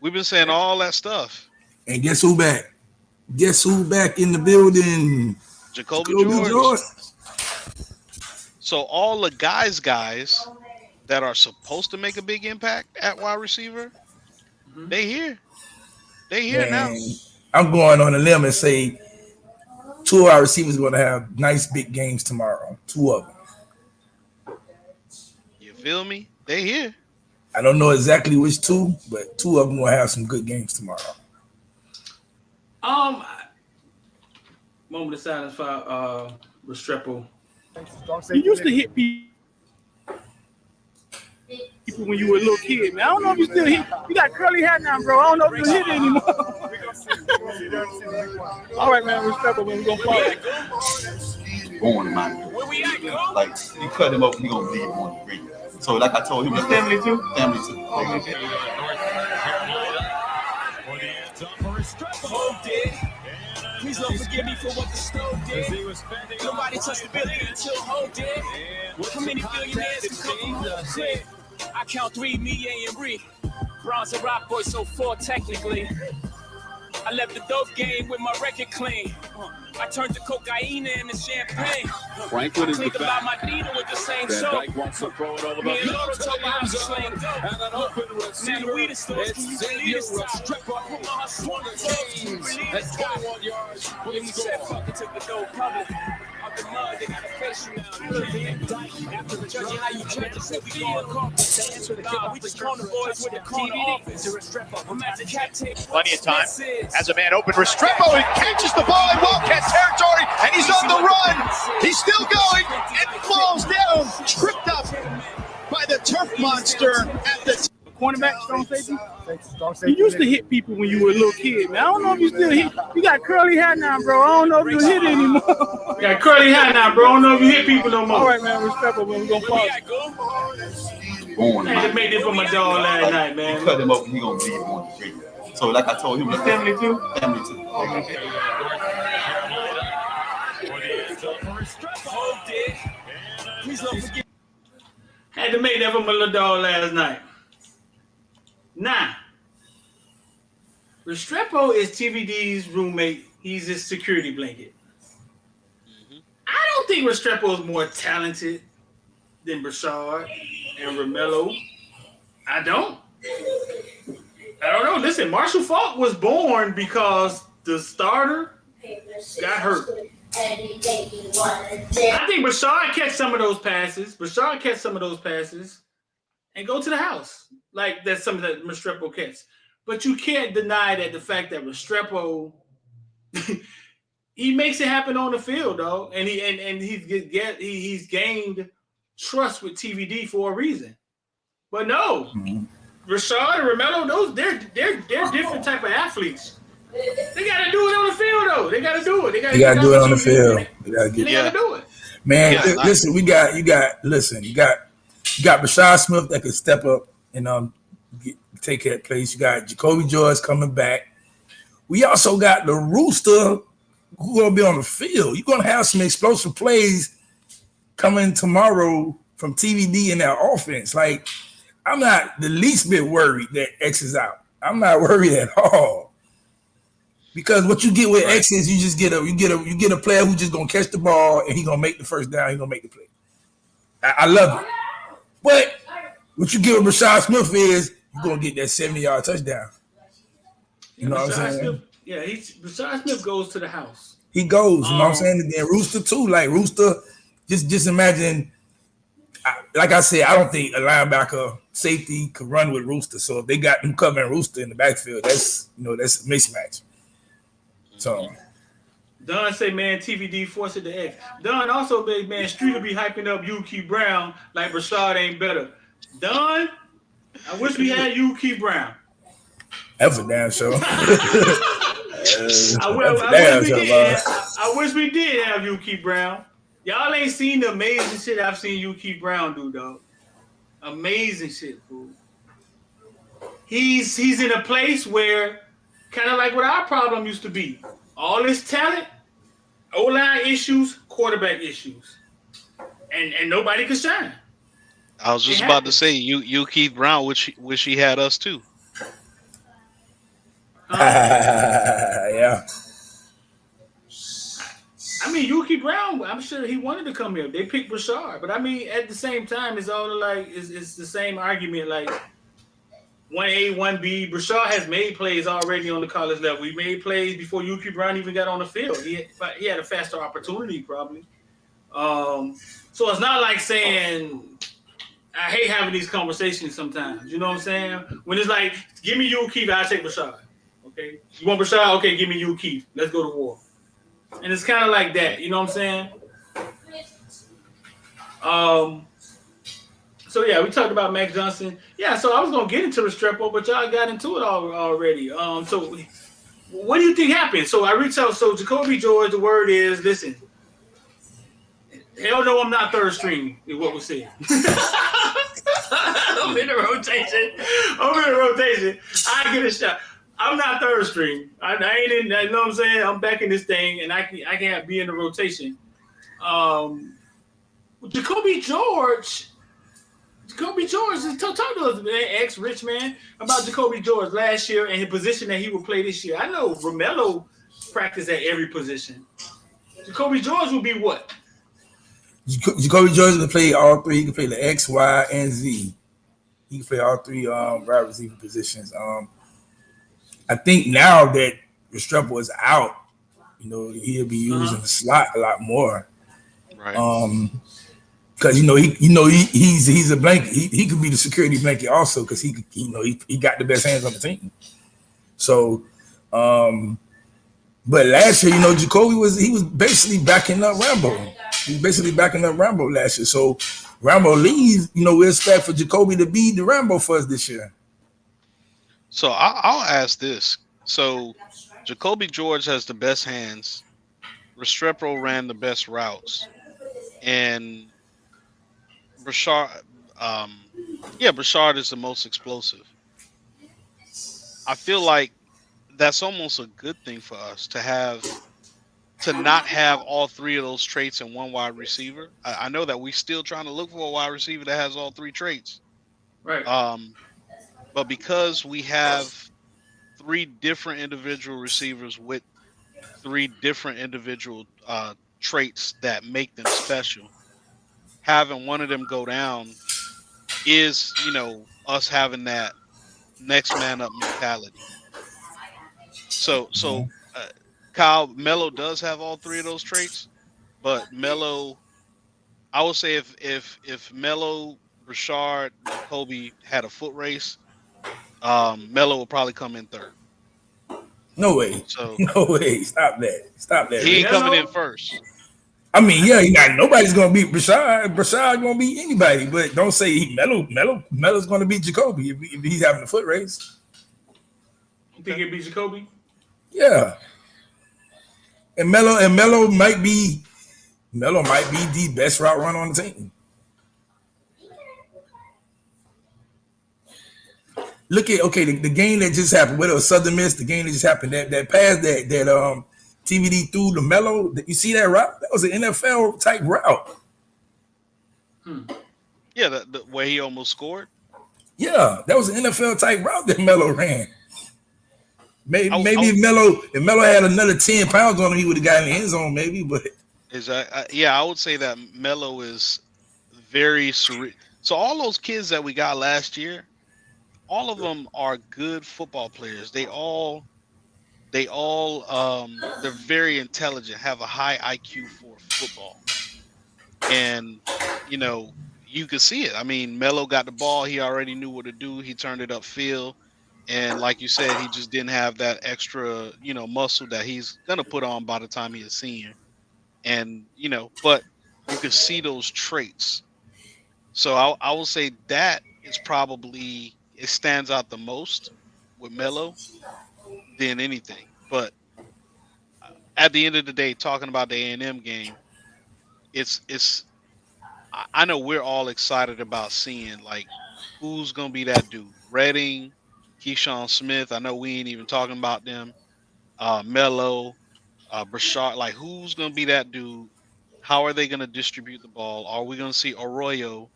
We've been saying all that stuff. And guess who back? Guess who back in the building? Jacoby George. So all the guys that are supposed to make a big impact at wide receiver, they here. They here now. I'm going on a limb and say 2 of our receivers are going to have nice big games tomorrow. 2 of them. You feel me? They here. I don't know exactly which 2, but 2 of them will have some good games tomorrow. Moment of silence for Restrepo. You used to hit people when you were a little kid, man. I don't know if you still hit. You got curly hair now, bro. I don't know if you hit it anymore. All right, man. Restrepo, man. We're going to follow. Born in my like, you cut him up, he going to leave on the green. So, like I told him, family too? Family too. Please don't forgive me for what the stove did. Nobody touched the building until Ho did. How many billionaires can come from home crib? I count 3, me, A, and Ree. Bronze and Rock Boy, so 4 technically. I left the dope game with my record clean. I turned the cocaine into champagne. Franklin is think the about back. my Dino with the same Van soap. Dyke wants to throw it over the Me and Laura told me I was slaying and dope. an open Now receiver. the weed stores It's can you Xavier believe this time? Restrepo. Put my hustle on the road. That's 21 yards. Then we said fuck it, took the dope public. Out the mud, they gotta face you now. Van Dyke, after the judging how you judge it, said we going corporate. Nah, we just corner boys with the corner office. I'm at the cat tape. Plenty of time. Has a man open. Restrepo, he catches the ball in Wildcat territory, and he's on the run. He's still going and falls down, tripped up by the turf monster at the Cornerback, strong safety. You used to hit people when you were a little kid, man. I don't know if you still hit. You got curly hair now, bro. I don't know if you hit it anymore. You got curly hair now, bro. I don't know if you hit people no more. All right, man. Restrepo, man. We're going to follow. Born in I had to make this for my dog last night, You man. cut him up, he going to leave on the green. So, like I told him, Family too? Family too. Please don't forget. Had to make that for my little dog last night. Now, Restrepo is TVD's roommate. He's his security blanket. I don't think Restrepo is more talented than Brashard and Romello. I don't know. Listen, Marshall Faulk was born because the starter got hurt. I think Brashard catch some of those passes. And go to the house. Like that's something that Restrepo catch. But you can't deny that the fact that Restrepo he makes it happen on the field, though, and he's gained trust with TVD for a reason. But no, Rashard and Romello, they're different type of athletes. They got to do it on the field, though. They got to do it. They got to do it on the field. They got to do it. Man, listen, you got Rashad Smith that can step up and take that place. You got Jacoby George coming back. We also got the Rooster who gonna be on the field. You're gonna have some explosive plays coming tomorrow from TVD in that offense. Like, I'm not the least bit worried that X is out. I'm not worried at all. Because what you get with X is you just get a player who's just gonna catch the ball and he's gonna make the first down, he's gonna make the play. I love it. But what you get with Rashad Smith is you're gonna get that 70-yard touchdown. You know what I'm saying? Rashad Smith goes to the house. He goes, you know what I'm saying? And then Rooster too. Like Rooster, just imagine. Like I said, I don't think a linebacker safety could run with Rooster. So if they got him covering Rooster in the backfield, that's a mismatch. So Don say, man, TVD force it to X. Don also made, man, Street will be hyping up Yuki Brown like Rashad ain't better. Don, I wish we had Yuki Brown. That's a damn show. I wish we did have Yuki Brown. Y'all ain't seen the amazing shit I've seen Yuki Brown do, dog. Amazing shit, fool. He's in a place where, kind of like what our problem used to be. All this talent, O-line issues, quarterback issues. And nobody could shine. I was just about to say, you Keith Brown, wish he had us too. Yeah. I mean, Yuki Brown, I'm sure he wanted to come here. They picked Rashard. But I mean, at the same time, it's all like, it's the same argument. Like, 1A, 1B. Rashard has made plays already on the college level. He made plays before Yuki Brown even got on the field. He had a faster opportunity, probably. So it's not like saying, I hate having these conversations sometimes. You know what I'm saying? When it's like, give me Yuki, I'll take Rashard. Okay? You want Rashard? Okay, give me Yuki. Let's go to war. And it's kind of like that. You know what I'm saying? So, yeah, we talked about Max Johnson. Yeah, so I was going to get into Restrepo, but y'all got into it already. So what do you think happened? So I reached out. So Jacoby George, the word is, listen, hell no, I'm not third string, is what was said. I'm in the rotation. I get a shot. I'm not third string. I ain't in, you know what I'm saying? I'm back in this thing, and I can't be in the rotation. Jacoby George, talk to us, man, ex-rich man, about Jacoby George last year and his position that he would play this year. I know Romello practiced at every position. Jacoby George will be what? Jacoby George can play all three. He can play the X, Y, and Z. He can play all three wide receiver positions. I think now that Restrepo is out, he'll be used in the slot a lot more. Right. Because he's a blanket. He could be the security blanket also because he got the best hands on the team. So, but last year, Jacoby was basically backing up Rambo. He was basically backing up Rambo last year. So Rambo leaves. We expect for Jacoby to be the Rambo for us this year. So I'll ask this. So Jacoby George has the best hands. Restrepo ran the best routes, and Brashard, Brashard is the most explosive. I feel like that's almost a good thing for us to not have all three of those traits in one wide receiver. I know that we're still trying to look for a wide receiver that has all three traits. Right. But because we have three different individual receivers with three different individual traits that make them special. Having one of them go down is, us having that next man up mentality. So Kyle Melo does have all three of those traits, but Melo, I would say if Melo, Brashard, Jacoby had a foot race, Melo will probably come in third. No way. So No way. Stop that. Stop that, he Rick. ain't coming in first. I mean, yeah, nobody's gonna beat Brashard. Brashard gonna beat anybody, but don't say Melo's gonna beat Jacoby if he's having a foot race. You think it beat Jacoby? Yeah. And Melo might be the best route runner on the team. Look at the game that just happened. Whether it was Southern Miss, the game that just happened, that pass that TVD threw to Melo. You see that route? That was an NFL type route. Yeah, the way he almost scored. Yeah, that was an NFL type route that Melo ran. Maybe if Melo had another 10 pounds on him, he would have gotten in the end zone. Maybe, but I would say that Melo is very So all those kids that we got last year, all of them are good football players. They're very intelligent, have a high IQ for football. And, you could see it. I mean, Melo got the ball. He already knew what to do. He turned it upfield. And like you said, he just didn't have that extra, muscle that he's going to put on by the time he's a senior. And, but you could see those traits. So I will say that is probably, it stands out the most with Melo than anything. But at the end of the day, talking about the A&M game, I know we're all excited about seeing like who's gonna be that dude. Redding, Keyshawn Smith. I know we ain't even talking about them. Melo, Brashard. Like who's gonna be that dude? How are they gonna distribute the ball? Are we gonna see Arroyo?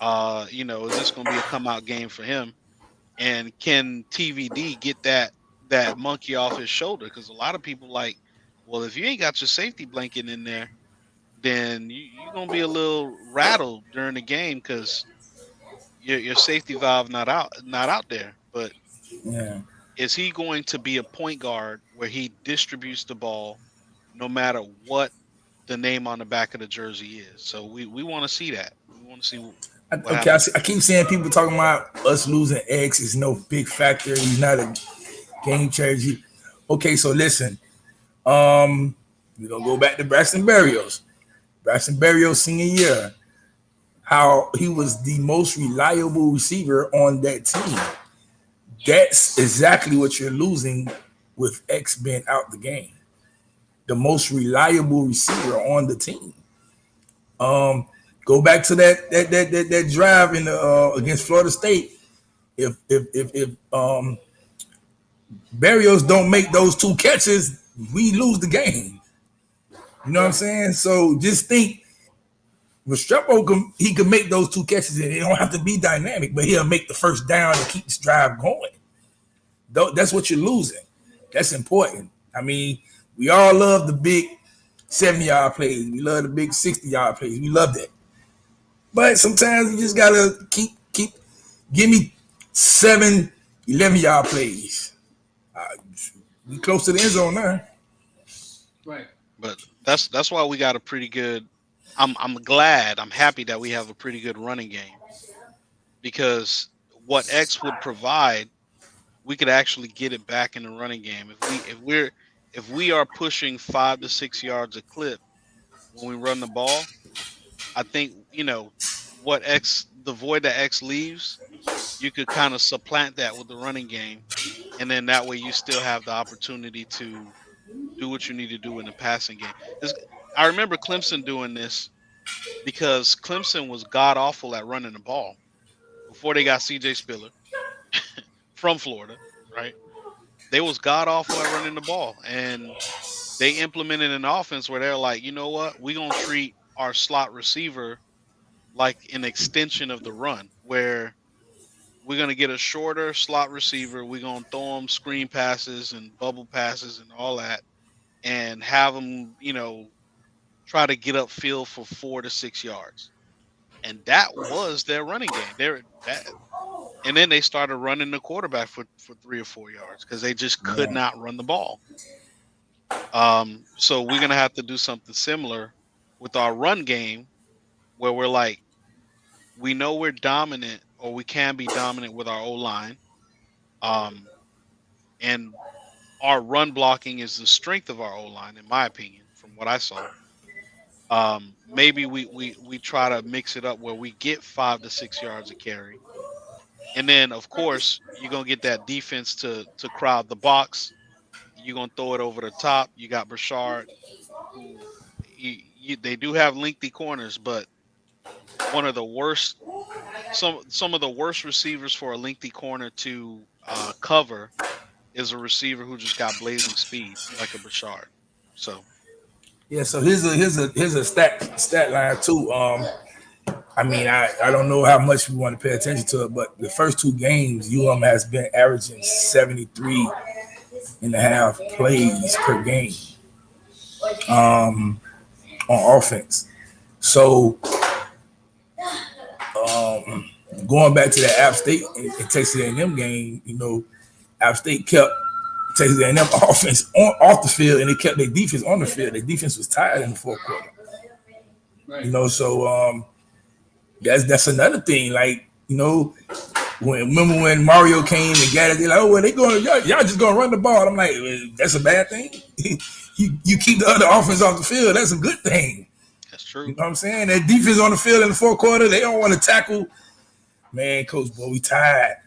Is this gonna be a come out game for him? And can TVD get that monkey off his shoulder? Because a lot of people like, well, if you ain't got your safety blanket in there, then you're gonna be a little rattled during the game because your safety valve not out there. But yeah, is he going to be a point guard where he distributes the ball no matter what the name on the back of the jersey is? So we want to see that. We want to see what happens. I keep saying people talking about us losing X is no big factor. He's not a game changer. Okay, so listen. We're gonna go back to Braxton Berrios. Braxton Berrios senior year, how he was the most reliable receiver on that team. That's exactly what you're losing with X being out the game. The most reliable receiver on the team. Go back to that drive in the against Florida State. If Berrios don't make those two catches, we lose the game. You know what I'm saying? So just think, Restrepo, he can make those two catches, and it don't have to be dynamic, but he'll make the first down and keep this drive going. That's what you're losing. That's important. I mean, we all love the big 70-yard plays. We love the big 60-yard plays. We love that. But sometimes you just gotta keep give me 7 11-yard plays. We close to the end zone now. Right. But that's why we got a pretty good. I'm happy that we have a pretty good running game, because what X would provide, we could actually get it back in the running game. If we are pushing 5 to 6 yards a clip when we run the ball, I think the void that X leaves, you could kind of supplant that with the running game, and then that way you still have the opportunity to do what you need to do in the passing game. I remember Clemson doing this because Clemson was god awful at running the ball before they got CJ Spiller from Florida, right? They was god awful at running the ball, and they implemented an offense where they're like, you know what, we're gonna treat our slot receiver like an extension of the run, where we're gonna get a shorter slot receiver. We're gonna throw him screen passes and bubble passes and all that, and have them, try to get upfield for 4 to 6 yards. And that was their running game. And then they started running the quarterback for 3 or 4 yards because they just could not run the ball. So we're gonna have to do something similar with our run game, where we're like, we know we're dominant, or we can be dominant with our O line, and our run blocking is the strength of our O line, in my opinion, from what I saw. Maybe we try to mix it up where we get 5 to 6 yards a carry. And then, of course, you're going to get that defense to crowd the box. You're going to throw it over the top. You got Brashard, who they do have lengthy corners, but one of the worst, some of the worst receivers for a lengthy corner to cover is a receiver who just got blazing speed, like a Brashard. So. Yeah, so here's a stat line too. I mean, I don't know how much we want to pay attention to it, but the first 2 games, has been averaging 73.5 plays per game on offense. So going back to that App State and Texas A&M game, App State kept Texas A&M offense off the field, and they kept their defense on the field. Their defense was tired in the fourth quarter. Right. So that's another thing. Like, remember when Mario came and got it, they're like, oh, well, y'all just gonna run the ball. I'm like, that's a bad thing. you keep the other offense off the field. That's a good thing. That's true. You know what I'm saying? That defense on the field in the fourth quarter, they don't want to tackle. Man, Coach, boy, we tired.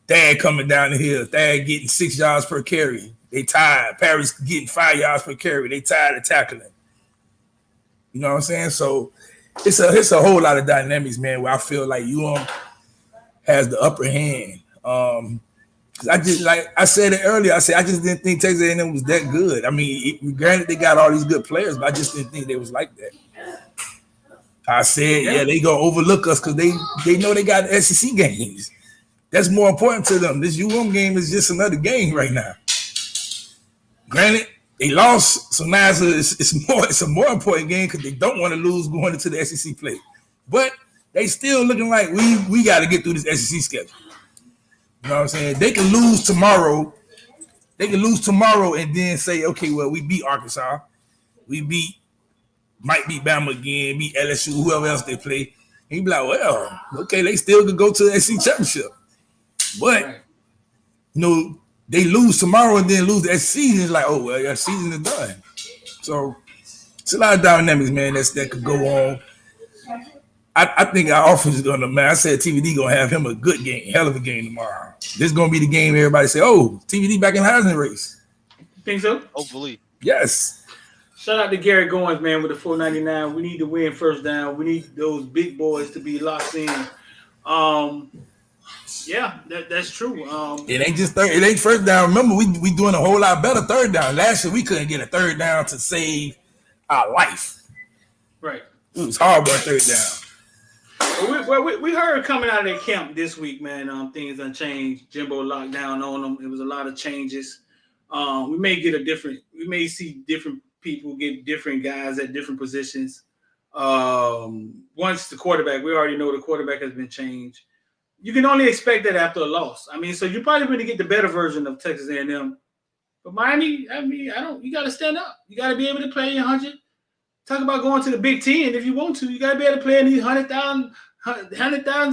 Thad coming down the hill. Thad getting 6 yards per carry. They tired. Paris getting 5 yards per carry. They tired of tackling. You know what I'm saying? So it's a whole lot of dynamics, man, where I feel like has the upper hand. Cause I just, like I said it earlier, I just didn't think Texas A&M was that good. I mean, granted they got all these good players, but I just didn't think they was like that. I said, they gonna overlook us because they know they got SEC games. That's more important to them. This game is just another game right now. Granted, they lost, so now it's a more important game because they don't want to lose going into the SEC play. But they still looking like we got to get through this SEC schedule. You know what I'm saying? They can lose tomorrow. And then say, okay, well, we beat Arkansas. Might beat Bama again, beat LSU, whoever else they play. And you be like, well, okay, they still could go to the SEC championship. But, they lose tomorrow and then lose the SEC. It's like, oh, well, your season is done. So it's a lot of dynamics, man, that could go on. I think our offense is going to, man, I said TVD going to have him a good game, hell of a game tomorrow. This is going to be the game everybody say, oh, TVD back in the Heisman race. Think so? Hopefully. Yes. Shout out to Gary Goins, man, with the 499. We need to win first down. We need those big boys to be locked in. Yeah, that's true. It ain't just it ain't first down. Remember, we doing a whole lot better third down. Last year, we couldn't get a third down to save our life. Right. It was hard on third down. Well, we heard coming out of their camp this week, man, things done changed. Jimbo locked down on them. It was a lot of changes. We may see different people get different guys at different positions. Once the quarterback, we already know the quarterback has been changed. You can only expect that after a loss. I mean, so you're probably going to get the better version of Texas A&M. But Miami, you got to stand up. You got to be able to play 100. Talk about going to the Big Ten if you want to. You got to be able to play in these 100,000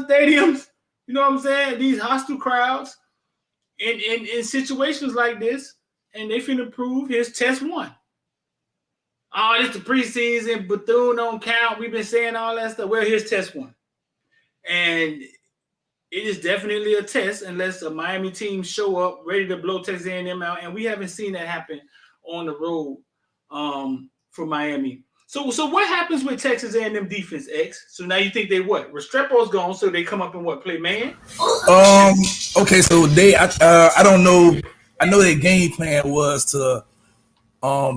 stadiums. You know what I'm saying? These hostile crowds in situations like this. And they finna prove his test one. Oh, it's the preseason. Bethune don't count. We've been saying all that stuff. Well, here's test one. And it is definitely a test unless a Miami team show up ready to blow Texas A&M out, and we haven't seen that happen on the road for Miami. So what happens with Texas A&M defense, X? So now you think they what? Restrepo's gone, so they come up and what? Play man? Okay, so I don't know. I know their game plan was to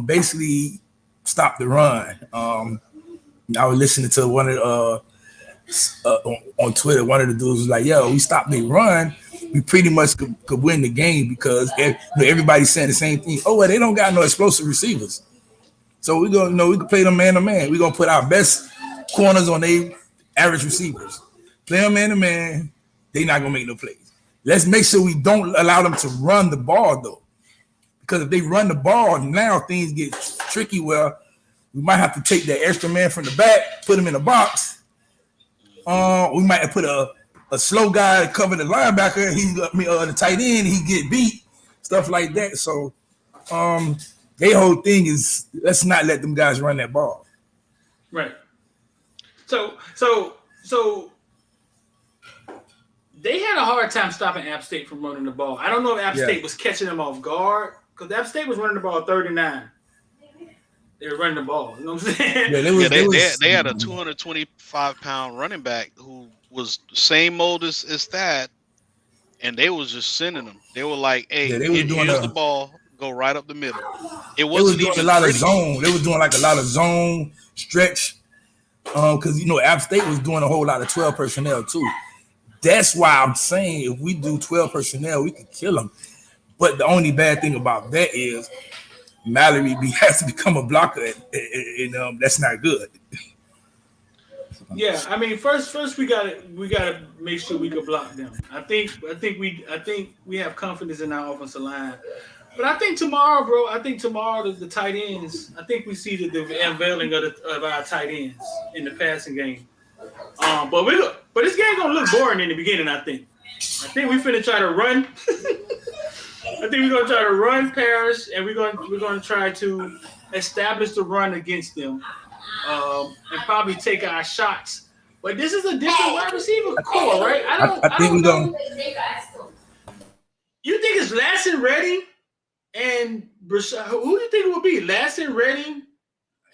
basically stop the run. I was listening to one of on Twitter, one of the dudes was like, "Yo, we stopped the run, we pretty much could win the game because everybody's saying the same thing. Oh, well, they don't got no explosive receivers, so we we can play them man to man. We gonna put our best corners on their average receivers, play them man to man. They not gonna make no plays. Let's make sure we don't allow them to run the ball though, because if they run the ball, now things get tricky. Where we might have to take that extra man from the back, put him in the box." We might have put a slow guy to cover the linebacker. The tight end, he get beat, stuff like that. So, their whole thing is let's not let them guys run that ball. Right. So they had a hard time stopping App State from running the ball. I don't know if App State was catching them off guard because App State was running the ball 39. They were running the ball. You know what I'm saying? Yeah, they had a 225-pound running back who was the same mold as that, and they was just sending them. They were like, "Hey, here's the ball, go right up the middle." It wasn't doing a lot of zone. They was doing like a lot of zone stretch, because App State was doing a whole lot of 12 personnel too. That's why I'm saying if we do 12 personnel, we can kill them. But the only bad thing about that is Mallory has to become a blocker, and that's not good. Yeah, I mean, first we gotta make sure we can block them. I think we have confidence in our offensive line, but I think tomorrow, the tight ends. I think we see the unveiling of our tight ends in the passing game. But this game gonna look boring in the beginning. I think we finna try to run. I think we're gonna try to run Paris, and we're gonna try to establish the run against them, and probably take our shots. But this is a different wide receiver core, right? I think we're gonna. You think it's Lasson, Redding, and Brashad? Who do you think it will be? Lasson, Redding,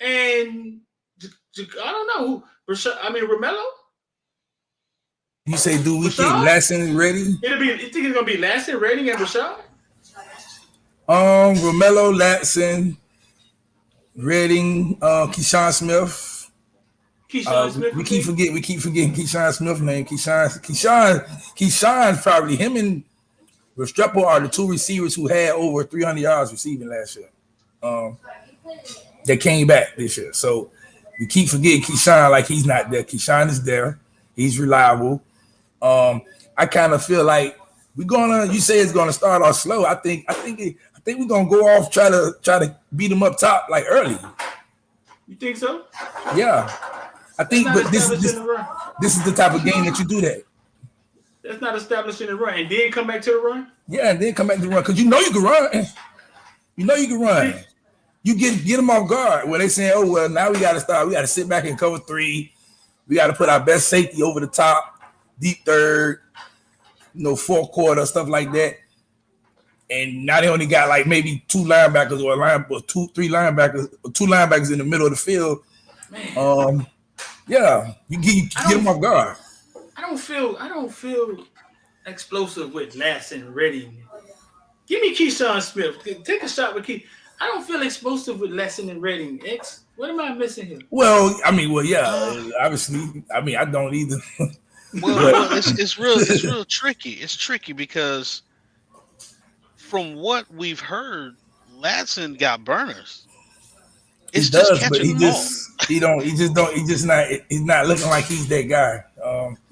and I don't know who. Brashad, Romello. You say, do we think Lasson, Redding? You think it's gonna be Lasson, Redding, and Brashad? Romello, Latson, Redding, Keyshawn Smith. We keep forgetting Keyshawn Smith's name. Keyshawn probably him and Restrepo are the two receivers who had over 300 yards receiving last year. They came back this year, so we keep forgetting Keyshawn like he's not there. Keyshawn is there. He's reliable. I kind of feel like you say it's gonna start off slow. I think we're gonna go off try to beat them up top like early. You think so? Yeah, I think. But this is the type of game that you do that. That's not establishing the run, and then come back to the run. Yeah, and then come back to the run because you can run. You can run. You get them off guard when they saying, "Oh well, now we got to start. We got to sit back and cover 3. We got to put our best safety over the top, deep third, fourth quarter, stuff like that." And now they only got like maybe 2 linebackers or 2 linebackers in the middle of the field. Man. You get them off guard. I don't feel explosive with Lasson, Redding. Give me Keyshawn Smith. Take a shot with Key. I don't feel explosive with Lasson and Redding. What am I missing here? Well, obviously, I don't either. Well, it's real tricky. It's tricky because from what we've heard, Latson got burners. He's not looking like he's that guy.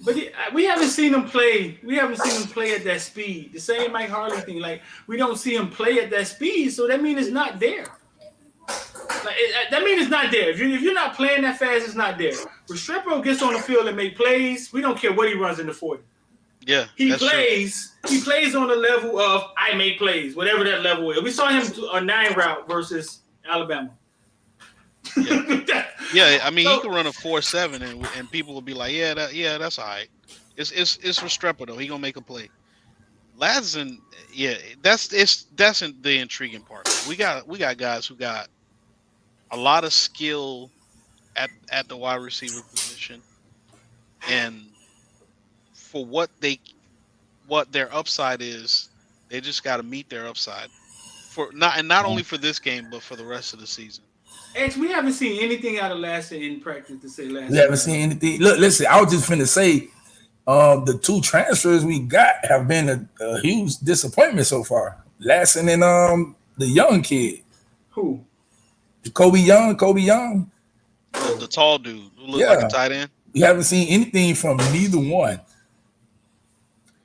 But we haven't seen him play. We haven't seen him play at that speed. The same Mike Harley thing. Like we don't see him play at that speed, so that means it's not there. That means it's not there. If you're not playing that fast, it's not there. Restrepo gets on the field and make plays. We don't care what he runs in the 40. Yeah, he plays. True. He plays on the level of I make plays, whatever that level is. We saw him do a 9 route versus Alabama. Yeah, he can run a 4.7 and people will be like, that's all right. It's Restrepo though. He gonna make a play. Latson, that's the intriguing part. We got guys who got a lot of skill at the wide receiver position, and for what their upside is, they just got to meet their upside not only for this game but for the rest of the season. X, we haven't seen anything out of Lassen in practice to say Lassen. We haven't seen anything. Look, listen, I was just finna say, the 2 transfers we got have been a huge disappointment so far. Lassen and the young kid. Who? Kobe Young. The tall dude who looked like a tight end. We haven't seen anything from neither one.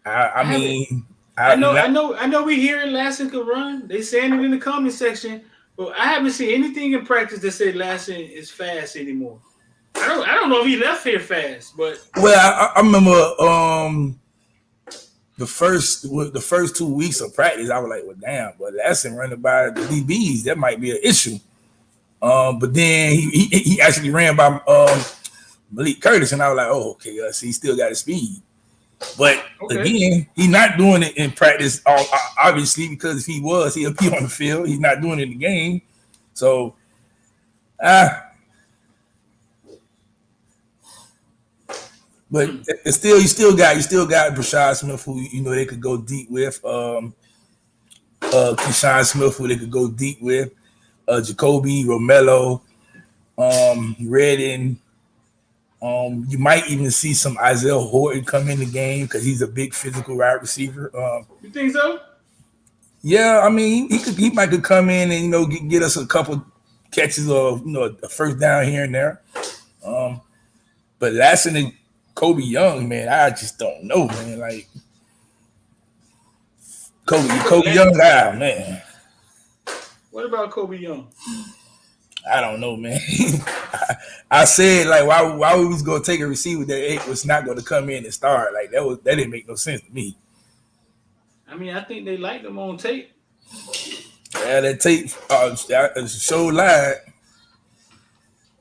I mean, I know. We hearing Lassen could run. They saying it in the comment section, but I haven't seen anything in practice that say Lassen is fast anymore. I don't know if he left here fast, but I remember the first 2 weeks of practice, I was like, well, damn, but Lassen running by the DBs, that might be an issue. But then he actually ran by Malik Curtis, and I was like, oh, okay, so he still got his speed. But again, he's not doing it in practice, obviously, because if he'll be on the field. He's not doing it in the game. So, but it's still, you still got Brashad Smith, who they could go deep with. Keyshawn Smith, who they could go deep with. Jacoby, Romello, Redden. You might even see some Isaiah Horton come in the game because he's a big physical wide receiver. You think so? Yeah, I mean he might could come in and get us a couple catches or a first down here and there. But Lassen and Kobe Young, man, I just don't know, man. Like Kobe Young, man. What about Kobe Young? I don't know, man. I said, like, why we was gonna take a receiver that was not gonna come in and start? Like that didn't make no sense to me. I mean, I think they liked him on tape. Yeah, that tape show lied.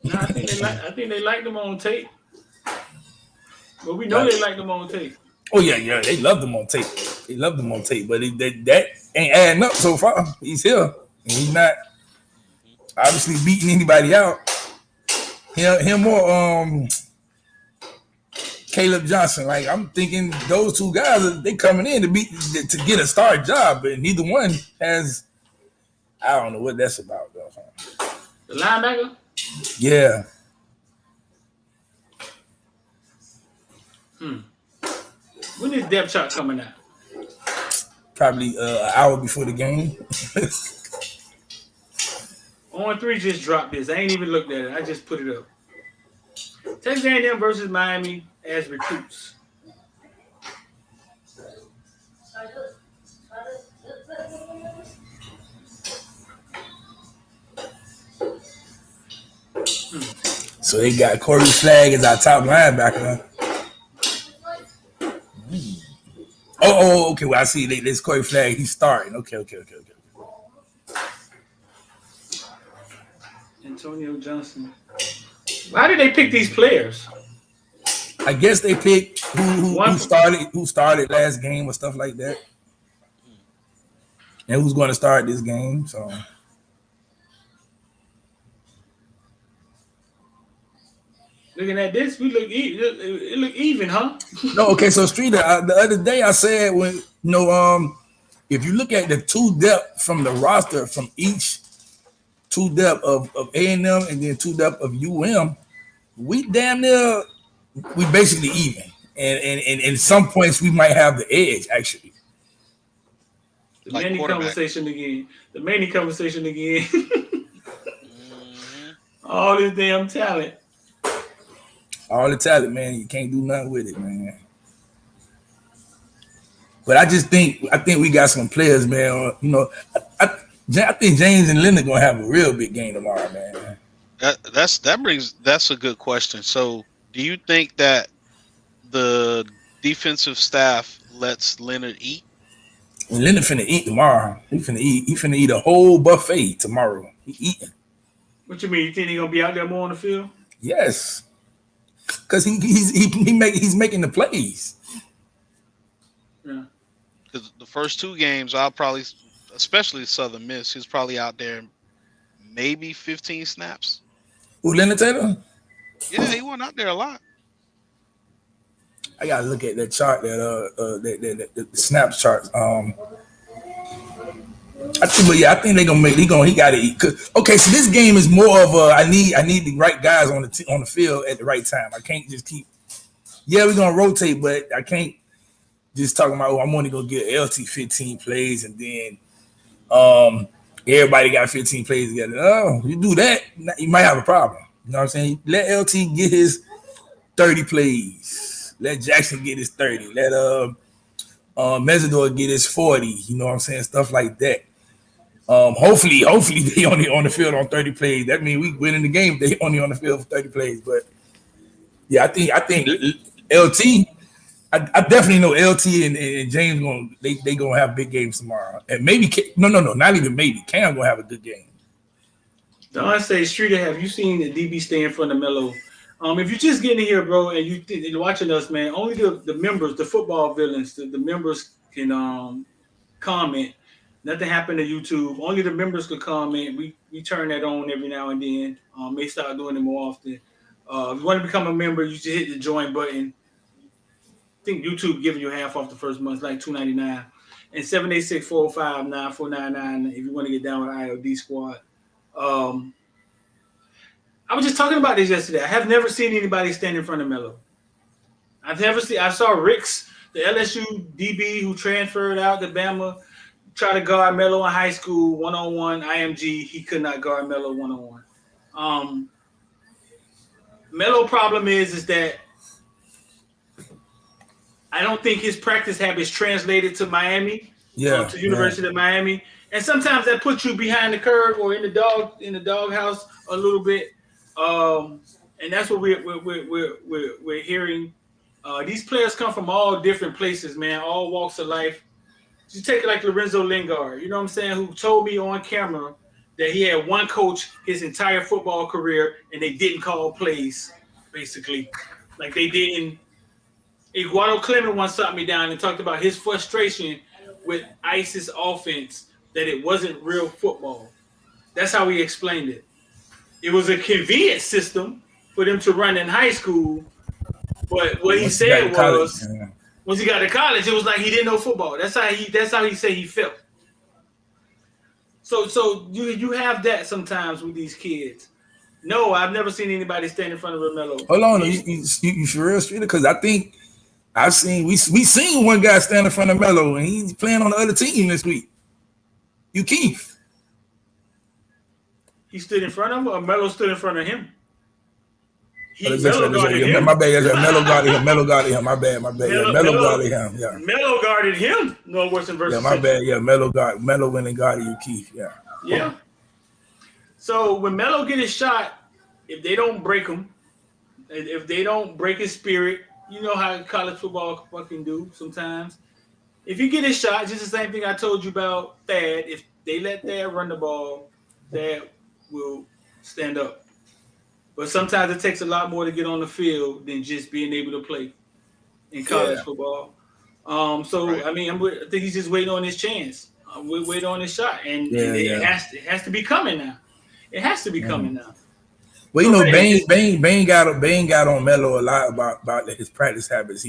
No, I think they liked him on tape. But we know they liked him on tape. Oh yeah, they loved him on tape. But that ain't adding up so far. He's here, and he's not obviously beating anybody out. Him or Caleb Johnson. Like I'm thinking, those 2 guys they coming in to get a start job, but neither one has. I don't know what that's about, though. The linebacker. Yeah. When is depth chart coming out? Probably an hour before the game. On 3 just dropped this. I ain't even looked at it. I just put it up. Texas A&M versus Miami as recruits. So they got Corey Flagg as our top linebacker. Oh, okay. Well, I see. There's Corey Flagg. He's starting. Okay. Antonio Johnson. Why did they pick these players? I guess they picked who started last game or stuff like that, and who's going to start this game. So, looking at this, it look even, huh? No, okay. So Streeter, the other day I said if you look at the 2 depth from the roster from each 2 depth of A&M and then 2 depth of UM, we damn near basically even, and in some points we might have the edge actually. The Manny conversation again. All this damn talent. All the talent, man. You can't do nothing with it, man. But I think we got some players, man. I think James and Leonard gonna have a real big game tomorrow, man. That's a good question. So, do you think that the defensive staff lets Leonard eat? And Leonard finna eat tomorrow. He finna eat a whole buffet tomorrow. He eating. What you mean? You think he gonna be out there more on the field? Yes, because he's making the plays. Yeah. Because the first 2 games, I'll probably, especially Southern Miss, he's probably out there maybe 15 snaps. Who, Leonard Taylor? Yeah, he wasn't out there a lot. I gotta look at that chart, that the snap chart. I think they're gonna make. He got to eat. Okay, so this game is more of a. I need the right guys on the field at the right time. I can't just keep. Yeah, we're gonna rotate, but I can't just talking about. I'm only gonna get LT 15 plays, and then everybody got 15 plays together. Oh, you do that, you might have a problem. You know what I'm saying? Let LT get his 30 plays. Let Jackson get his 30. Let Mesidor get his 40. You know what I'm saying? Stuff like that. Hopefully they only on the field on 30 plays. That means we win in the game. They only on the field for 30 plays. But yeah, I think LT. I definitely know LT and James they gonna have big games tomorrow. And maybe no, not even maybe. Cam gonna have a good game. Don say, Streeter, have you seen the DB stay in front of Melo? If you're just getting here, bro, and you're watching us, man, only the members, the football villains, the members can comment. Nothing happened to YouTube. Only the members could comment. We turn that on every now and then. May start doing it more often. If you want to become a member, you just hit the join button. I think YouTube giving you half off the first month, like $2.99. And 786-405-9499 if you want to get down with IOD Squad. I was just talking about this yesterday. I have never seen anybody stand in front of Melo. I saw Ricks, the LSU DB who transferred out to Bama, try to guard Melo in high school, one-on-one, IMG. He could not guard Melo one-on-one. Melo problem is that I don't think his practice habits translated to Miami, to University of Miami. And sometimes that puts you behind the curve or in the doghouse a little bit. And that's what we're hearing. These players come from all different places, man, all walks of life. You take it like Lorenzo Lingard, you know what I'm saying, who told me on camera that he had one coach his entire football career and they didn't call plays, basically. Like they didn't. Eduardo Clement once sat me down and talked about his frustration with ISIS offense, that it wasn't real football. That's how he explained it. It was a convenient system for them to run in high school, but what he said was, once he got to college, it was like he didn't know football. That's how he said he felt. So you have that sometimes with these kids. No, I've never seen anybody stand in front of Melo. Hold on, you for real, Streeter? Because I think we seen one guy stand in front of Melo, and he's playing on the other team this week. Keith. He stood in front of him, or Melo stood in front of him? Melo guarded him. My bad. Melo guarded him. Melo guarded him. My bad. Melo guarded him. Yeah. Melo guarded him. No worse than versus. Yeah, my bad. Yeah, Melo went and guarded you, Keith. Yeah. Yeah. So when Melo get his shot, if they don't break him, if they don't break his spirit, you know how college football fucking do sometimes. If you get his shot, just the same thing I told you about Thad. If they let Thad run the ball, Thad will stand up. But sometimes it takes a lot more to get on the field than just being able to play in college football. I think he's just waiting on his chance. We're waiting on his shot, and it has to be coming now. It has to be coming now. Well, you know, Bain got on Melo a lot about his practice habits.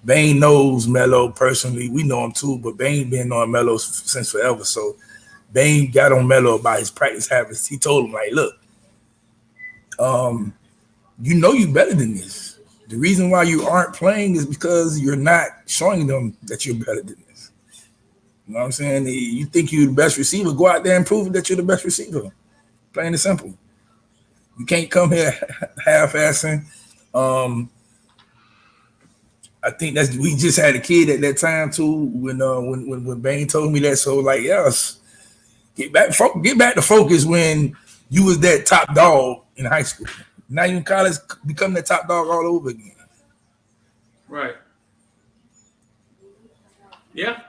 Bain knows Melo personally. We know him too, but Bain been knowing Melo since forever. So Bain got on Melo about his practice habits. He told him, like, look, you know you better than this. The reason why you aren't playing is because you're not showing them that you're better than this. You know what I'm saying? You think you're the best receiver, go out there and prove that you're the best receiver. Plain and simple. You can't come here half-assing. I think we just had a kid at that time too when Bain told me that. So like, yes, get back to focus when you was that top dog in high school. Now you in college, become that top dog all over again. Right. Yeah,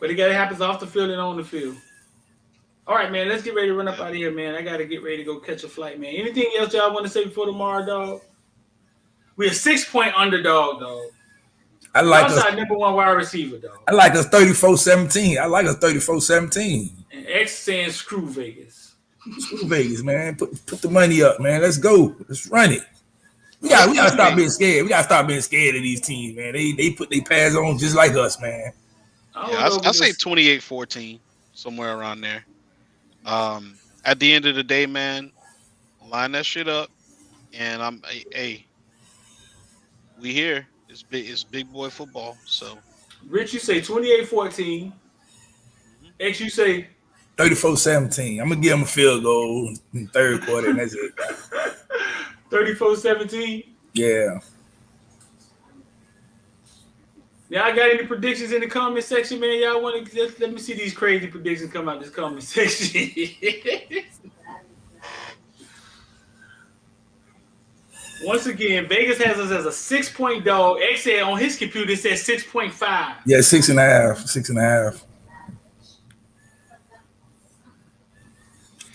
but it gotta happen off the field and on the field. All right, man, let's get ready to run up out of here, man. I gotta get ready to go catch a flight, man. Anything else y'all want to say before tomorrow, dog? We're a 6-point underdog, dog. I like us number one wide receiver, dog. I like us 34-17. I like us 34-17. And X saying screw Vegas. Screw Vegas, man. Put the money up, man. Let's go. Let's run it. We gotta stop being scared. We gotta stop being scared of these teams, man. They put their pads on just like us, man. Yeah, I say 28-14, somewhere around there. At the end of the day, man, line that shit up, and hey, we here. It's big boy football. So, Rich, you say 28-14. X, you say 34-17. I'm gonna give them a field goal in the third quarter, and that's it. 34-17. Yeah. Y'all got any predictions in the comment section, man? Y'all want to let me see these crazy predictions come out this comment section. Once again, Vegas has us as a 6-point dog. X said on his computer it says 6.5. Yeah, 6.5. 6.5.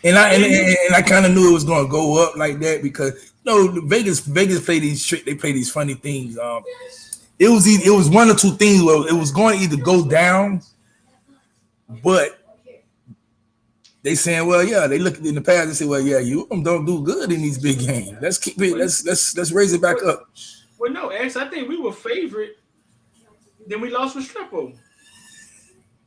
And I kind of knew it was going to go up like that because Vegas play these funny things. It was one or two things where it was going to either go down, but they saying, well, yeah, they look in the past and say, well, yeah, you don't do good in these big games. Let's keep it. Let's raise it back up. Well, no, X, I think we were favorite. Then we lost with Streppo.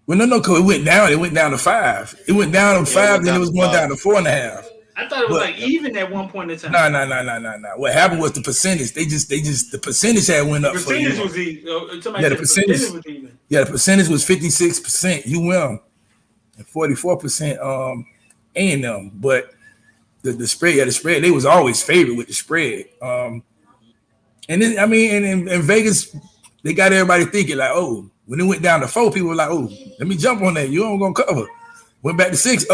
Well, no, because it went down. It went down to 5. It went down to 5, then it was going down to 4.5. I thought it was even at one point in time. No. What happened was the percentage. They just the percentage had went up. The percentage was even. Yeah, the percentage was even. Yeah, the percentage was 56% UM and 44% A&M. But the spread, they was always favored with the spread. And then in Vegas, they got everybody thinking like, oh, when it went down to 4, people were like, oh, let me jump on that. You don't gonna cover. Went back to 6.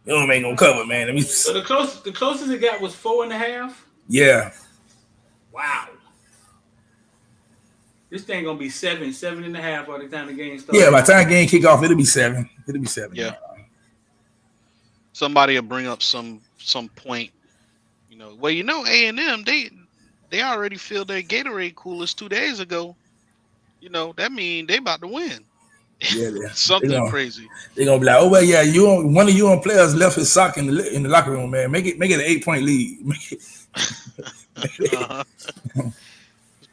You ain't gonna cover, man. So the closest it got was 4.5. Yeah. Wow. This thing gonna be 7.5 by the time the game starts. Yeah, by the time the game kick off, it'll be 7. It'll be 7. Yeah. Somebody will bring up some point. Well, A&M they already filled their Gatorade coolers 2 days ago. That mean they about to win. Yeah, something crazy. They're gonna be like, oh well, yeah, one of your players left his sock in the locker room, man. Make it an 8-point lead.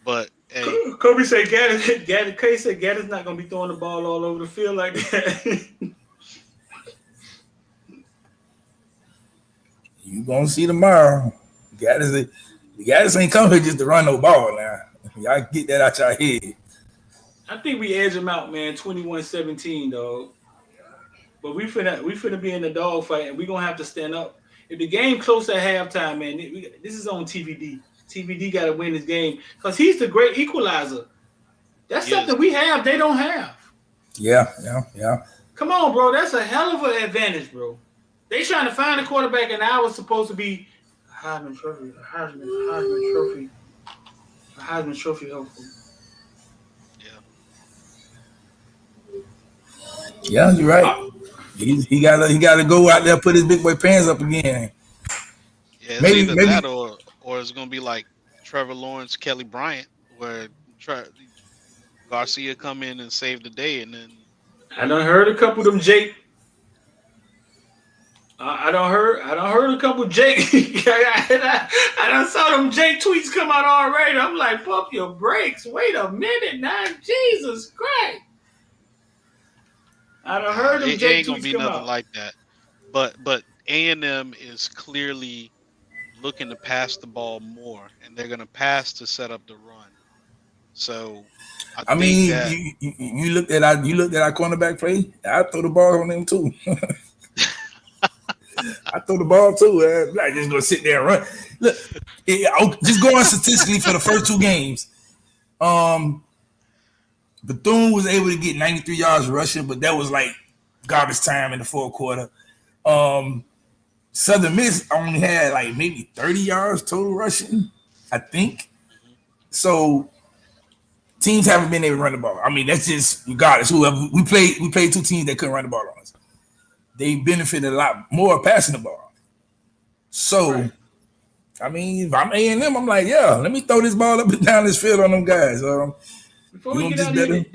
But hey, Kobe said Gaddis not gonna be throwing the ball all over the field like that. You gonna see tomorrow. Gaddis ain't come here just to run no ball now. Y'all get that out your head. I think we edge them out, man. 21-17, dog. But we finna be in the dog fight, and we gonna have to stand up. If the game close at halftime, man, this is on TVD. TVD got to win this game because he's the great equalizer. That's something we have. They don't have. Yeah. Come on, bro. That's a hell of an advantage, bro. They trying to find a quarterback, and I was supposed to be Heisman Trophy hopeful. Yeah, you're right. He gotta go out there, put his big boy pants up again. Yeah, it's maybe that or it's gonna be like Trevor Lawrence, Kelly Bryant, where Garcia come in and save the day, and then I done heard a couple of them Jake. I done heard a couple of Jake. I done saw them Jake tweets come out already. I'm like, pump your brakes. Wait a minute now, Jesus Christ. I done heard them it Jake ain't gonna be nothing like that. But A&M is clearly looking to pass the ball more, and they're gonna pass to set up the run. So I mean, you looked at our cornerback play. I throw the ball on them too. I throw the ball too. I'm not just gonna sit there and run. Look, just going statistically for the first 2 games. Bethune was able to get 93 yards rushing, but that was like garbage time in the fourth quarter. Southern Miss only had like maybe 30 yards total rushing, I think. So teams haven't been able to run the ball. I mean, that's just regardless. Whoever we played 2 teams that couldn't run the ball on us. They benefited a lot more passing the ball. So, right. I mean, if I'm A&M, I'm like, yeah, let me throw this ball up and down this field on them guys. Before we get out of here,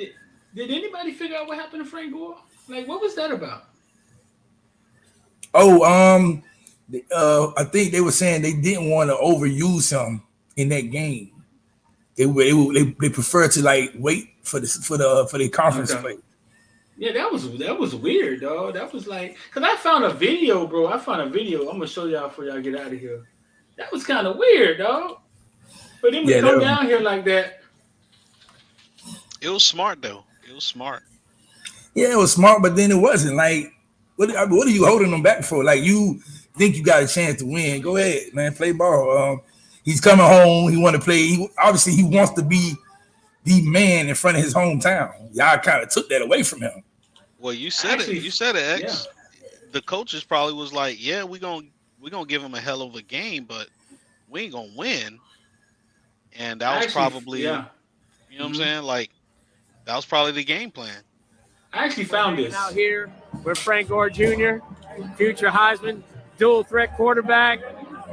did anybody figure out what happened to Frank Gore? Like, what was that about? I think they were saying they didn't want to overuse him in that game. They prefer to like wait for the conference play. Yeah, that was weird, dog. That was like, cause I found a video, bro. I'm gonna show y'all before y'all get out of here. That was kind of weird, dog. But then we come down here like that. It was smart though. It was smart. Yeah, it was smart, but then it wasn't. Like, what are you holding them back for? Like, you think you got a chance to win? Go ahead, man. Play ball. He's coming home. He want to play. Obviously he wants to be the man in front of his hometown. Y'all kind of took that away from him. Well, you said it. You said it, X. Yeah. The coaches probably was like, "Yeah, we're gonna give him a hell of a game, but we ain't gonna win." And that was probably, you know what I'm saying? Like, that was probably the game plan. I actually found this out here with Frank Gore Jr., future Heisman, dual threat quarterback.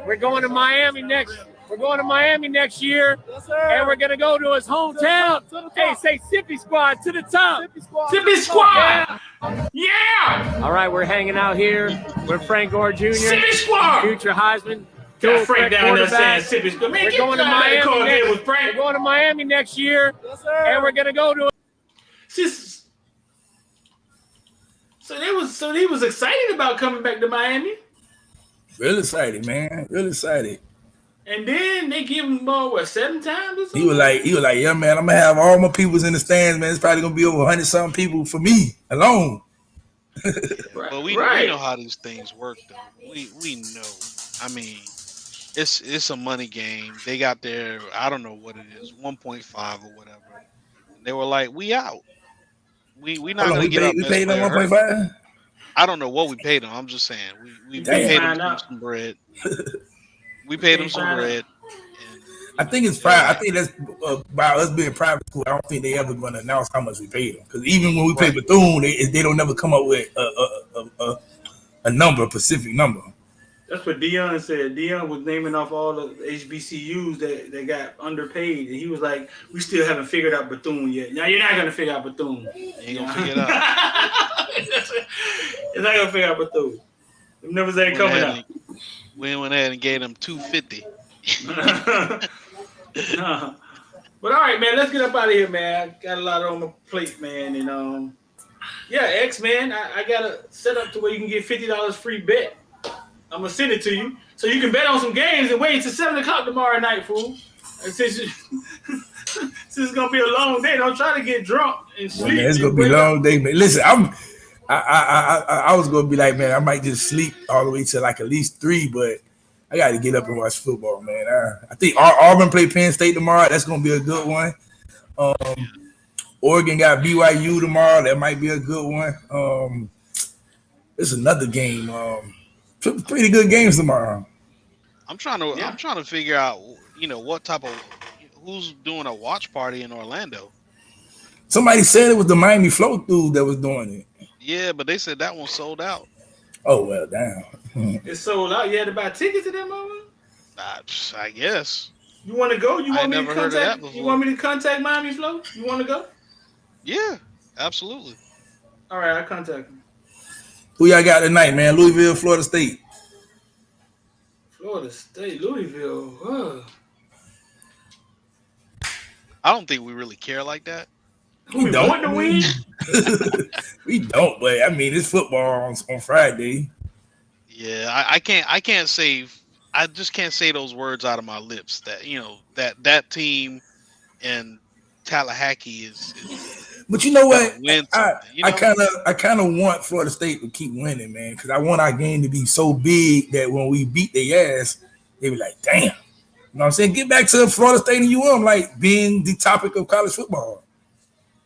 We're going to Miami next. We're going to Miami next year, and we're gonna go to his hometown. Hey, say Sippy Squad to the top. Sippy Squad. Yeah. All right, we're hanging out here with Frank Gore Jr., Sippy Squad, future Heisman. Dual Frank down there saying Sippy Squad. Man, we're going to Miami. We're going to Miami next year, and we're gonna go to. So they was excited about coming back to Miami. Real excited, man. Real excited. And then they give him ball 7 times or something? He was like, yeah, man, I'm gonna have all my peoples in the stands, man. It's probably gonna be over 100-something people for me alone. But we know how these things work, though. We know. I mean, it's a money game. They got their, I don't know what it is, 1.5 or whatever. And they were like, we out. We not gonna get up. We paid them 1.5. I don't know what we paid them. I'm just saying we paid them some bread. We paid them some bread. I think it's private. I think that's by us being private school. I don't think they ever going to announce how much we paid them. Because even when we play Bethune, they don't never come up with a number, a specific number. That's what Dion said. Dion was naming off all the HBCUs that got underpaid, and he was like, "We still haven't figured out Bethune yet." Now you're not gonna figure out Bethune. You ain't gonna figure it out. You're not gonna figure out Bethune. The numbers ain't coming out. We went ahead and gave them $250. But all right, man, let's get up out of here, man. I got a lot on my plate, man, and X, man, I gotta set up to where you can get $50 free bet. I'm gonna send it to you so you can bet on some games and wait until 7:00 tomorrow night, fool. And since it's gonna be a long day, don't try to get drunk and sleep. Man, it's gonna be a long day, man. Listen, I was gonna be like, man, I might just sleep all the way to like at least 3, but I got to get up and watch football, man. I think Auburn play Penn State tomorrow. That's gonna be a good one. Oregon got BYU tomorrow. That might be a good one. There's another game. Pretty good games tomorrow. I'm trying to figure out, what type of who's doing a watch party in Orlando. Somebody said it was the Miami Flow dude that was doing it. Yeah, but they said that one sold out. Oh well, damn. It's sold out. You had to buy tickets to that moment? I guess. You want to go? You want me to contact Miami Flow? You want to go? Yeah, absolutely. All right, I'll contact him. Who y'all got tonight, man? Louisville, Florida State. Florida State, Louisville. I don't think we really care like that. We don't. We don't, but I mean, it's football on Friday. Yeah, I can't say. I just can't say those words out of my lips. That that team in Tallahassee is. But you know what? I kind of want Florida State to keep winning, man, because I want our game to be so big that when we beat their ass, they be like, "Damn." You know what I'm saying? Get back to Florida State and UM, like being the topic of college football.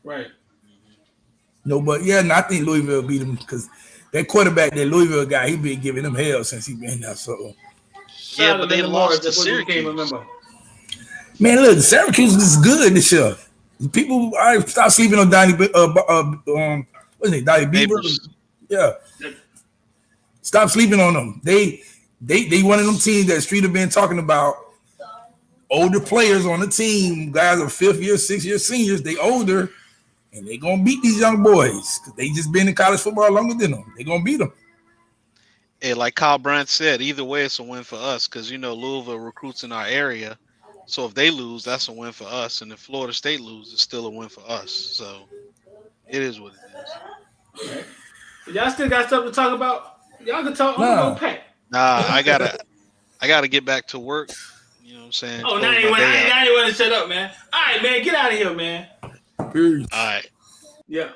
Right. No, but yeah, I think Louisville beat them because that quarterback, that Louisville guy, he been giving them hell since he been there. So yeah, but they lost to Syracuse. Man, look, Syracuse is good this year. People, I stop sleeping on Donnie. What's his name? Donnie Bieber. Yeah. Stop sleeping on them. They one of them teams that Street have been talking about. Older players on the team, guys are 5th year, 6th year seniors. They older, and they gonna beat these young boys because they just been in college football longer than them. They gonna beat them. Hey, like Kyle Brandt said, either way it's a win for us because Louisville recruits in our area, So if they lose, that's a win for us, and if Florida State loses, it's still a win for us. So it is what it is. Right. Y'all still got stuff to talk about? Y'all can talk. I'm gonna go pack. Nah, I gotta get back to work. You know what I'm saying? Oh, Close my day out. now you want to shut up, man. All right, man, get out of here, man. Peace. All right. Yeah.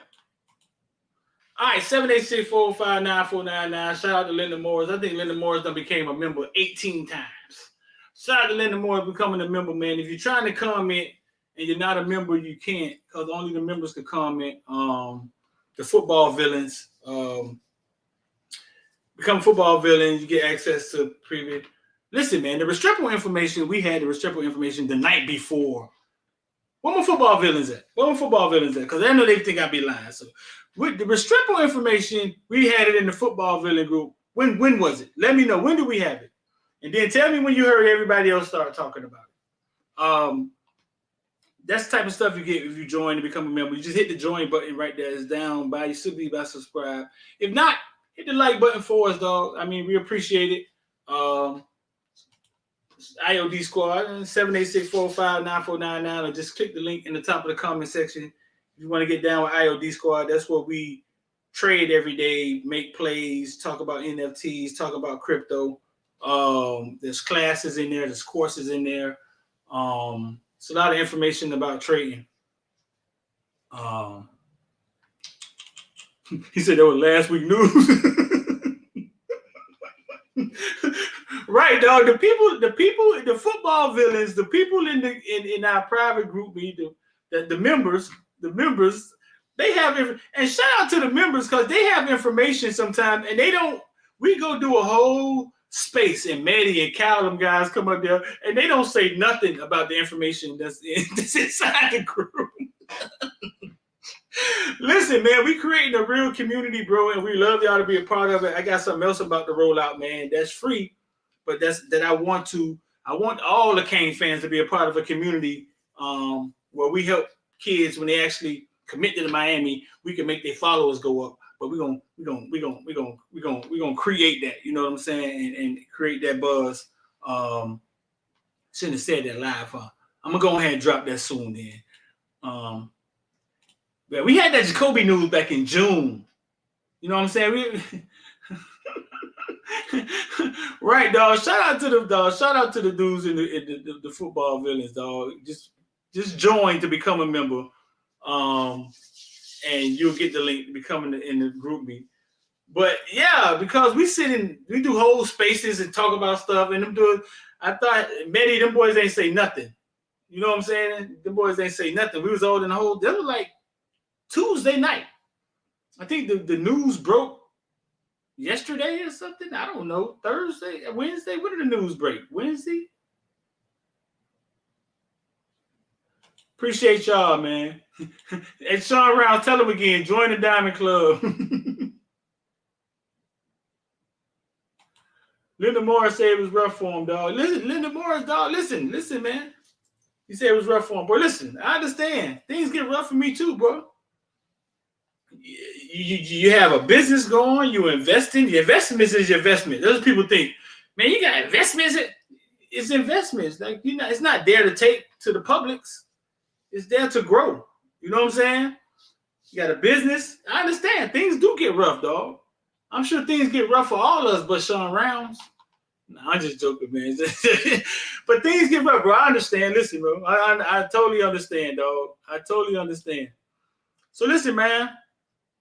All right, 786-405-9499. Shout out to Linda Morris. I think Linda Morris done became a member 18 times. Shout out to Linda Morris becoming a member, man. If you're trying to comment and you're not a member, you can't, because only the members can comment. The football villains. Become football villains, you get access to previous. Listen, man, the restrepo information, we had the restrepo information the night before. Where my football villains at? Because I know they think I'd be lying. So with the restrepo information, we had it in the football villain group. When was it? Let me know. When did we have it? And then tell me when you heard everybody else start talking about it. That's the type of stuff you get if you join and become a member. You just hit the join button right there. It's down by. You should be by subscribe. If not, hit the like button for us, dog. I mean, we appreciate it. IOD Squad, 786-405-9499, or just click the link in the top of the comment section. If you want to get down with IOD Squad, that's where we trade every day, make plays, talk about NFTs, talk about crypto. There's classes in there, there's courses in there. It's a lot of information about trading. He said that was last week news. Right, dog. The people, the football villains, the people in our private group, the members, they have, and shout out to the members because they have information sometimes, and they don't. We go do a whole space, and Maddie and Cal, them guys come up there, and they don't say nothing about the information that's inside the group. Listen, man, we creating a real community, bro, and we love y'all to be a part of it. I got something else about to roll out, man. That's free, but I want all the Kane fans to be a part of a community where we help kids when they actually commit to Miami. We can make their followers go up, but we're gonna create that. You know what I'm saying? And create that buzz. Shouldn't have said that live, huh? I'm gonna go ahead and drop that soon, then. Yeah, we had that Jacoby news back in June. You know what I'm saying? Right, dog. Shout out to the dudes in the football villains, dog. Just join to become a member, and you'll get the link to becoming in the group meet. But yeah, because we do whole spaces and talk about stuff, and I thought many of them boys ain't say nothing. You know what I'm saying? The boys ain't say nothing. We was all in the whole. They were like Tuesday night. I think the news broke yesterday or something. I don't know. Thursday, Wednesday. When did the news break? Wednesday. Appreciate y'all, man. And Sean Rouse, tell him again. Join the Diamond Club. Linda Morris said it was rough for him, dog. Listen, Linda Morris, dog. Listen, man. He said it was rough for him, bro. Listen, I understand. Things get rough for me too, bro. You have a business going, you investing. Your investments is your investment. Those people think, man, you got investments. It's investments. Like it's not there to take to the publics. It's there to grow. You know what I'm saying? You got a business. I understand. Things do get rough, dog. I'm sure things get rough for all of us, but Sean Rounds. No, I'm just joking, man. But things get rough, bro. I understand. Listen, bro. I totally understand, dog. I totally understand. So listen, man.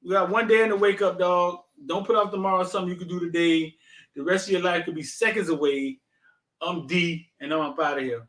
We got one day in the wake up, dog. Don't put off tomorrow something you can do today. The rest of your life could be seconds away. I'm D, and I'm up out of here.